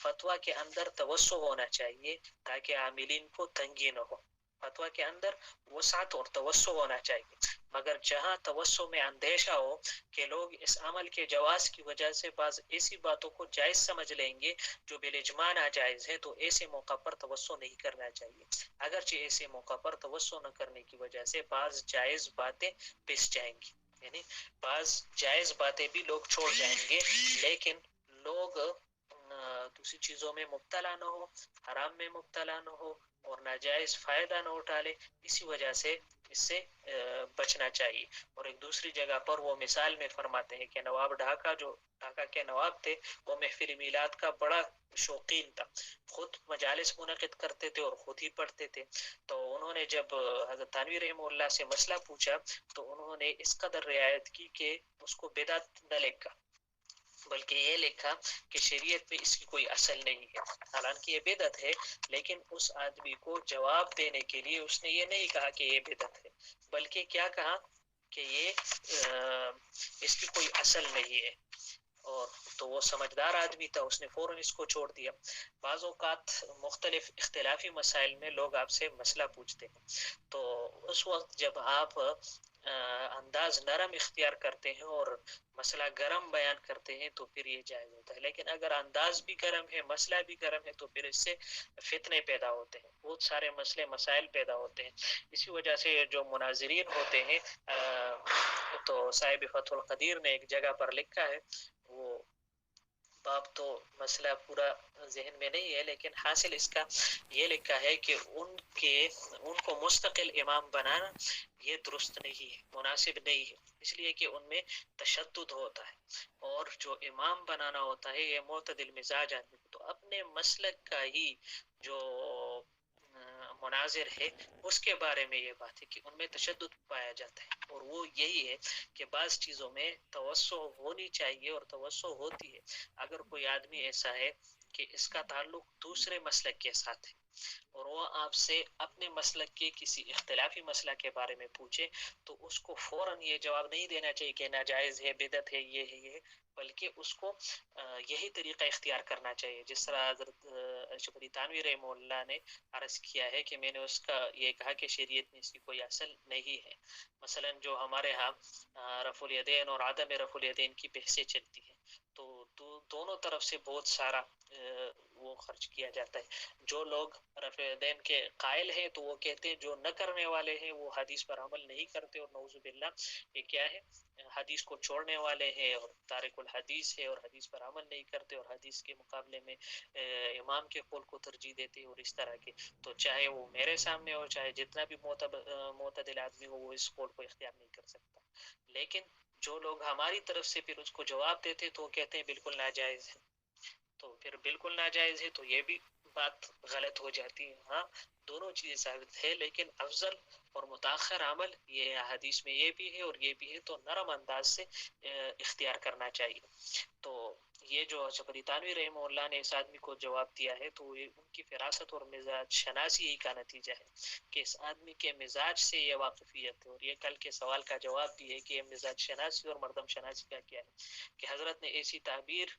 فتویٰ کے اندر توسع ہونا چاہیے تاکہ عاملین کو تنگی نہ ہو. فتویٰ کے اندر وسعت اور توسع ہونا چاہیے، مگر جہاں توسع میں اندیشہ ہو کہ لوگ اس عمل کے جواز کی وجہ سے بعض ایسی باتوں کو جائز سمجھ لیں گے جو بالاجماع ناجائز ہے، تو ایسے موقع پر توسع نہیں کرنا چاہیے. اگرچہ ایسے موقع پر توسع نہ کرنے کی وجہ سے بعض جائز باتیں پس جائیں گی، یعنی بعض جائز باتیں بھی لوگ چھوڑ جائیں گے، لیکن لوگ دوسری چیزوں میں مبتلا نہ ہو، حرام میں مبتلا نہ ہو، اور ناجائز فائدہ نہ اٹھا لے. اسی وجہ سے اس سے بچنا چاہیے. اور ایک دوسری جگہ پر وہ مثال میں فرماتے ہیں کہ نواب ڈھاکہ کے نواب تھے، وہ محفل میلاد کا بڑا شوقین تھا، خود مجالس منعقد کرتے تھے اور خود ہی پڑھتے تھے. تو انہوں نے جب حضرت تھانوی رحمہ اللہ سے مسئلہ پوچھا تو انہوں نے اس قدر رعایت کی کہ اس کو بدعت نہ لکھا، بلکہ یہ لکھا کہ شریعت میں اس کی کوئی اصل نہیں ہے. حالانکہ یہ بدعت ہے، لیکن اس آدمی کو جواب دینے کے لیے اس نے یہ نہیں کہا کہ یہ بدعت ہے، بلکہ کیا کہا کہ یہ اس کی کوئی اصل نہیں ہے. اور تو وہ سمجھدار آدمی تھا، اس نے فوراً اس کو چھوڑ دیا. بعض اوقات مختلف اختلافی مسائل میں لوگ آپ سے مسئلہ پوچھتے ہیں، تو اس وقت جب آپ انداز نرم اختیار کرتے ہیں اور مسئلہ گرم بیان کرتے ہیں تو پھر یہ جائز ہوتا ہے. لیکن اگر انداز بھی گرم ہے، مسئلہ بھی گرم ہے، تو پھر اس سے فتنے پیدا ہوتے ہیں، بہت سارے مسئلے مسائل پیدا ہوتے ہیں. اسی وجہ سے جو مناظرین ہوتے ہیں، تو صاحب فتح القدیر نے ایک جگہ پر لکھا ہے، وہ باب تو مسئلہ پورا ذہن میں نہیں ہے، لیکن حاصل اس کا یہ لکھا ہے کہ ان کو مستقل امام بنانا یہ درست نہیں ہے، مناسب نہیں ہے، اس لیے کہ ان میں تشدد ہوتا ہے، اور جو امام بنانا ہوتا ہے یہ معتدل مزاج آدمی کو، تو اپنے مسلک کا ہی جو مناظر ہے اس کے بارے میں یہ بات ہے کہ ان میں تشدد پایا جاتا ہے، اور وہ یہی ہے کہ بعض چیزوں میں توسع ہونی چاہیے اور توسع ہوتی ہے۔ اگر کوئی آدمی ایسا ہے کہ اس کا تعلق دوسرے مسلک کے ساتھ ہے اور وہ آپ سے اپنے مسلک کے کسی اختلافی مسئلہ کے بارے میں پوچھے، تو اس کو فوراً یہ جواب نہیں دینا چاہیے کہ ناجائز ہے، بدعت ہے، یہ ہے، یہ ہے، بلکہ اس کو یہی طریقہ اختیار کرنا چاہیے جس طرح حضرت شبری تانوی رحمہ اللہ نے عرض کیا ہے کہ میں نے اس کا یہ کہا کہ شریعت میں اس کی کوئی اصل نہیں ہے۔ مثلا جو ہمارے ہاں رفع الیدین اور عدم رفع الیدین کی بحثیں چلتی ہیں، تو دونوں طرف سے بہت سارا وہ خرچ کیا جاتا ہے۔ جو لوگ رفع الیدین کے قائل ہیں تو وہ کہتے ہیں جو نہ کرنے والے ہیں وہ حدیث پر عمل نہیں کرتے، اور نعوذ باللہ یہ کیا ہے، حدیث کو چھوڑنے والے ہیں اور تارک الحدیث ہے اور حدیث پر عمل نہیں کرتے اور حدیث کے مقابلے میں امام کے قول کو ترجیح دیتے ہیں، اور اس طرح کے۔ تو چاہے وہ میرے سامنے ہو، چاہے جتنا بھی معتدل آدمی ہو، وہ اس قول کو اختیار نہیں کر سکتا، لیکن جو لوگ ہماری طرف سے پھر اس کو جواب دیتے تو وہ کہتے ہیں بالکل ناجائز ہے، تو پھر بالکل ناجائز ہے تو یہ بھی بات غلط ہو جاتی ہے۔ ہاں دونوں چیزیں ثابت ہے، لیکن افضل اور متاخر عمل یہ حدیث میں یہ بھی ہے اور یہ بھی ہے، تو نرم انداز سے اختیار کرنا چاہیے۔ تو یہ جو جبری تانوی رحمہ اللہ نے اس آدمی کو جواب دیا ہے، تو یہ ان کی فراست اور مزاج شناسی ہی کا نتیجہ ہے کہ اس آدمی کے مزاج سے یہ واقفیت ہے، اور یہ کل کے سوال کا جواب بھی ہے کہ یہ مزاج شناسی اور مردم شناسی کا کیا ہے، کہ حضرت نے ایسی تعبیر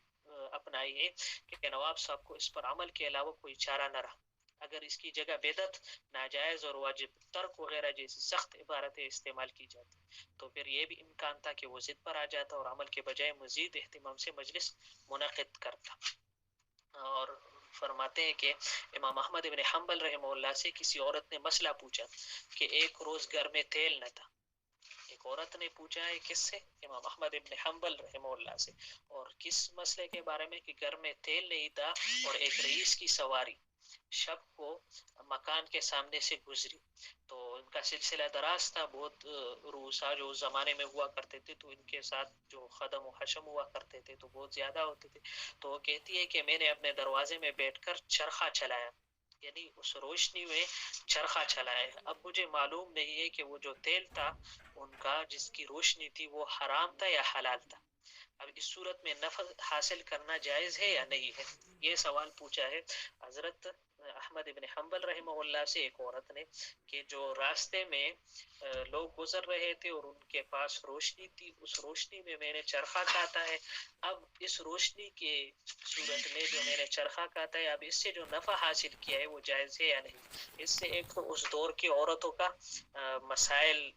اپنائی ہے کہ نواب صاحب کو اس پر عمل کے علاوہ کوئی چارہ نہ رہا، اگر اس کی جگہ بدعت، ناجائز اور واجب ترک وغیرہ جیسی سخت عبارتیں استعمال کی جاتی تو پھر یہ بھی امکان تھا کہ وہ ضد پر آ جاتا اور عمل کے بجائے مزید اہتمام سے مجلس منعقد کرتا۔ اور فرماتے ہیں کہ امام احمد بن حنبل رحمہ اللہ سے کسی عورت نے مسئلہ پوچھا کہ ایک روز گھر میں تیل نہ تھا۔ ایک عورت نے پوچھا ہے کس سے؟ امام احمد بن حنبل رحمہ اللہ سے، اور کس مسئلے کے بارے میں؟ کہ گھر میں تیل نہیں تھا اور ایک رئیس کی سواری شب کو مکان کے سامنے سے گزری، تو ان کا سلسلہ دراز تھا، بہت روسا جو اس زمانے میں ہوا کرتے تھے، تو ان کے ساتھ جو خدم و حشم ہوا کرتے تھے تو بہت زیادہ ہوتے تھے، تو وہ کہتی ہے کہ میں نے اپنے دروازے میں بیٹھ کر چرخہ چلایا، یعنی اس روشنی میں چرخہ چلایا۔ اب مجھے معلوم نہیں ہے کہ وہ جو تیل تھا ان کا جس کی روشنی تھی وہ حرام تھا یا حلال تھا، اب اس صورت میں نفع حاصل کرنا جائز ہے یا نہیں ہے؟ یہ سوال پوچھا ہے حضرت احمد ابن حنبل رحمہ اللہ سے ایک عورت نے، کہ جو راستے میں لوگ گزر رہے تھے اور ان کے پاس روشنی تھی، اس روشنی میں میں نے چرخہ کاتا ہے، اب اس روشنی کے صورت میں جو میں نے چرخہ کاتا ہے، اب اس سے جو نفع حاصل کیا ہے وہ جائز ہے یا نہیں؟ اس سے ایک تو اس دور کی عورتوں کا مسائل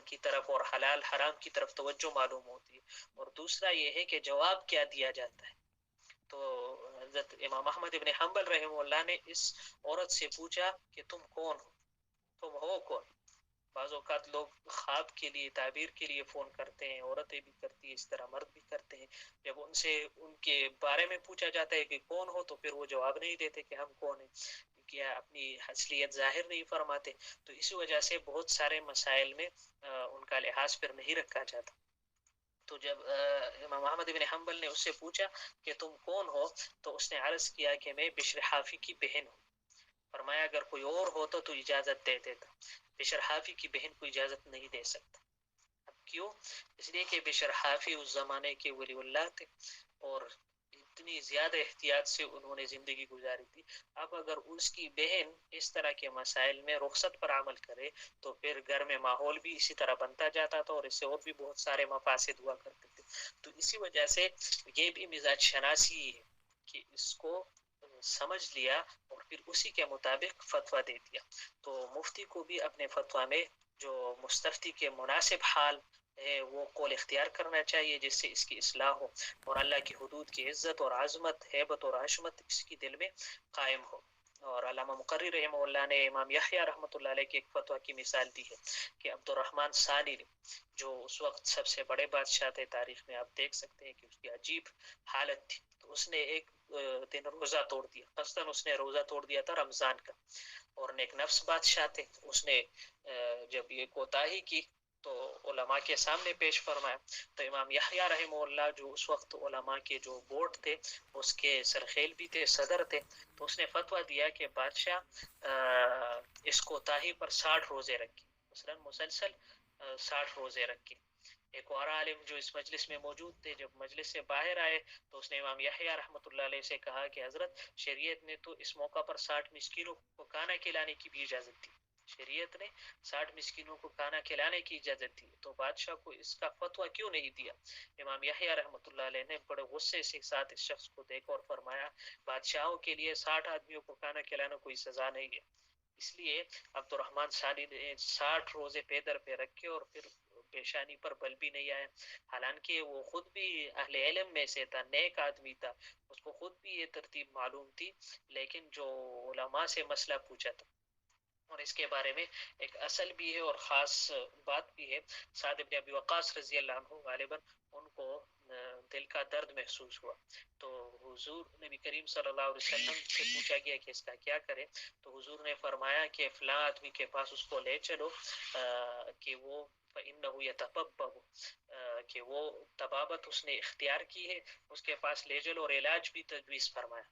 کی طرف اور حلال حرام کی طرف توجہ معلوم ہوتی ہے، اور دوسرا یہ ہے کہ جواب کیا دیا جاتا ہے۔ تو حضرت امام احمد ابن حنبل رحمہ اللہ نے اس عورت سے پوچھا کہ تم کون ہو، تم ہو کون؟ بعض اوقات لوگ خواب کے لیے، تعبیر کے لیے فون کرتے ہیں، عورتیں بھی کرتی ہیں، اس طرح مرد بھی کرتے ہیں، جب ان سے ان کے بارے میں پوچھا جاتا ہے کہ کون ہو تو پھر وہ جواب نہیں دیتے کہ ہم کون ہیں، کیا اپنی اصلیت ظاہر نہیں فرماتے، تو اسی وجہ سے بہت سارے مسائل میں ان کا لحاظ پھر نہیں رکھا جاتا۔ تو جب امام احمد بن حنبل نے اس سے پوچھا کہ تم کون ہو، تو اس نے عرض کیا کہ میں بشر حافی کی بہن ہوں۔ فرمایا اگر کوئی اور ہوتا تو اجازت دے دیتا، بشر حافی کی بہن کو اجازت نہیں دے سکتا۔ اب کیوں؟ اس لیے کہ بشر حافی اس زمانے کے ولی اللہ تھے اور اتنی زیادہ احتیاط سے انہوں نے زندگی گزاری تھی، اب اگر اس کی بہن اس طرح کے مسائل میں رخصت پر عمل کرے تو پھر گھر میں ماحول بھی اسی طرح بنتا جاتا تھا، اور اس سے اور بھی بہت سارے مفاسد ہوا کرتے تھے۔ تو اسی وجہ سے یہ بھی مزاج شناسی ہے کہ اس کو سمجھ لیا اور پھر اسی کے مطابق فتویٰ دے دیا۔ تو مفتی کو بھی اپنے فتویٰ میں جو مستفتی کے مناسب حال ہے وہ قول اختیار کرنا چاہیے جس سے اس کی اصلاح ہو، اور اللہ کی حدود کی عزت اور عظمت، ہیبت اور عظمت اس کی دل میں قائم ہو۔ اور علامہ مقرری رحمہ اللہ نے امام یحییٰ رحمۃ اللہ علیہ کے ایک فتویٰ کی مثال دی ہے کہ عبد الرحمن ثانی نے، جو اس وقت سب سے بڑے بادشاہ تھے تاریخ میں، آپ دیکھ سکتے ہیں کہ اس کی عجیب حالت تھی، تو اس نے ایک دن روزہ توڑ دیا، قصداً اس نے روزہ توڑ دیا تھا رمضان کا، اور نیک نفس بادشاہ تھے، اس نے جب یہ کوتاہی کی تو علماء کے سامنے پیش فرمایا، تو امام یحییٰ رحمہ اللہ جو اس وقت علماء کے جو بورڈ تھے اس کے سرخیل بھی تھے، صدر تھے، تو اس نے فتویٰ دیا کہ بادشاہ اس کوتاہی پر 60 روزے رکھے، مثلا مسلسل 60 روزے رکھے۔ ایک اور عالم جو اس مجلس میں موجود تھے، جب مجلس سے باہر آئے تو اس نے امام یحییٰ رحمۃ اللہ علیہ سے کہا کہ حضرت، شریعت نے تو اس موقع پر 60 مسکینوں کو کھانا کھلانے کی بھی اجازت دی، شریعت نے 60 مسکینوں کو کھانا کھلانے کی اجازت دی، تو بادشاہ کو اس کا فتویٰ کیوں نہیں دیا؟ امام یحییٰ رحمۃ اللہ علیہ نے بڑے غصے سے ساتھ اس شخص کو دیکھا اور فرمایا، بادشاہوں کے لیے 60 آدمیوں کو کھانا کھلانا کوئی سزا نہیں ہے۔ اس لیے عبد الرحمن ثانی نے 60 روزے پے در پہ رکھے اور پھر پیشانی پر بل بھی نہیں آیا، حالانکہ وہ خود بھی اہل علم میں سے تھا، نیک آدمی تھا، اس کو خود بھی یہ ترتیب معلوم تھی، لیکن جو علماء سے مسئلہ پوچھا تھا، اور اس کے بارے میں ایک اصل بھی ہے اور خاص بات بھی ہے۔ سعد بن ابی وقاص رضی اللہ عنہ غالباً ان کو دل کا درد محسوس ہوا، تو حضور نبی کریم صلی اللہ علیہ وسلم سے پوچھا گیا کہ اس کا کیا کرے، تو حضور نے فرمایا کہ فلاں آدمی کے پاس اس کو لے چلو کہ وہ فَإِنَّهُ يَتَطَبَّبُ، کہ وہ طبابت اس نے اختیار کی ہے، اس کے پاس لے چلو، اور علاج بھی تجویز فرمایا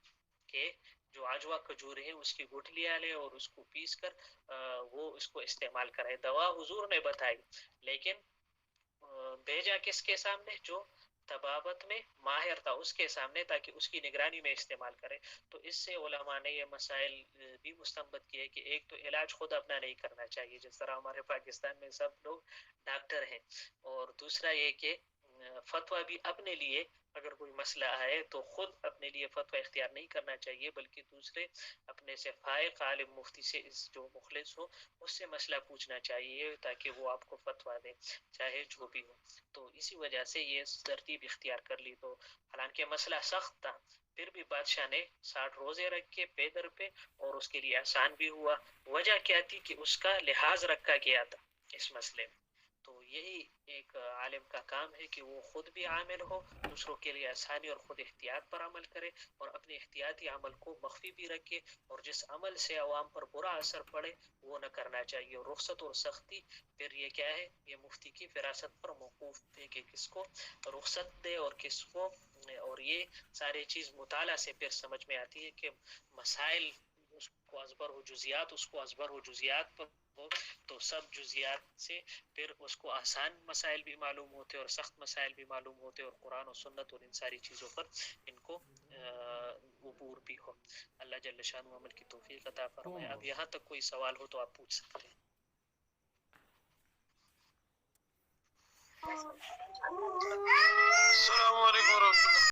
کہ جو عجوہ کھجور ہے اس کی گٹھلیاں لے اور اس کو پیس کر وہ اس کو استعمال کرے۔ دوا حضور نے بتائی، لیکن بھیجا کس کے سامنے؟ جو طبابت میں ماہر تھا اس کے سامنے، تاکہ اس کی نگرانی میں استعمال کرے۔ تو اس سے علماء نے یہ مسائل بھی مستنبط کیے کہ ایک تو علاج خود اپنا نہیں کرنا چاہیے، جس طرح ہمارے پاکستان میں سب لوگ ڈاکٹر ہیں، اور دوسرا یہ کہ فتویٰ بھی اپنے لیے اگر کوئی مسئلہ آئے تو خود اپنے لیے فتویٰ اختیار نہیں کرنا چاہیے، بلکہ دوسرے اپنے سے فائق عالم مفتی سے جو مخلص ہو اس سے مسئلہ پوچھنا چاہیے، تاکہ وہ آپ کو فتویٰ دے، چاہے جو بھی ہو۔ تو اسی وجہ سے یہ ترتیب اختیار کر لی، تو حالانکہ مسئلہ سخت تھا، پھر بھی بادشاہ نے 60 روزے رکھے پے در پہ، اور اس کے لیے آسان بھی ہوا۔ وجہ کیا تھی؟ کہ اس کا لحاظ رکھا گیا تھا اس مسئلے میں۔ تو یہی ایک عالم کا کام ہے کہ وہ خود بھی عامل ہو، دوسروں کے لیے آسانی اور خود احتیاط پر عمل کرے، اور اپنے احتیاطی عمل کو مخفی بھی رکھے، اور جس عمل سے عوام پر برا اثر پڑے وہ نہ کرنا چاہیے۔ اور رخصت اور سختی پھر یہ کیا ہے؟ یہ مفتی کی فراست پر موقوف ہے کہ کس کو رخصت دے اور کس کو، اور یہ ساری چیز مطالعہ سے پھر سمجھ میں آتی ہے کہ مسائل اس کو ازبر و جزیات، اس کو ازبر و جزیات پر ہو تو سب جزیات سے پھر اس کو آسان مسائل بھی معلوم ہوتے اور سخت مسائل بھی معلوم ہوتے، اور قرآن و سنت اور ان ساری چیزوں پر ان کو عبور بھی ہو۔ اللہ جل شانہ عمل کی توفیق عطا فرمائے۔ اب یہاں تک کوئی سوال ہو تو آپ پوچھ سکتے ہیں۔ السلام علیکم ورحمۃ اللہ۔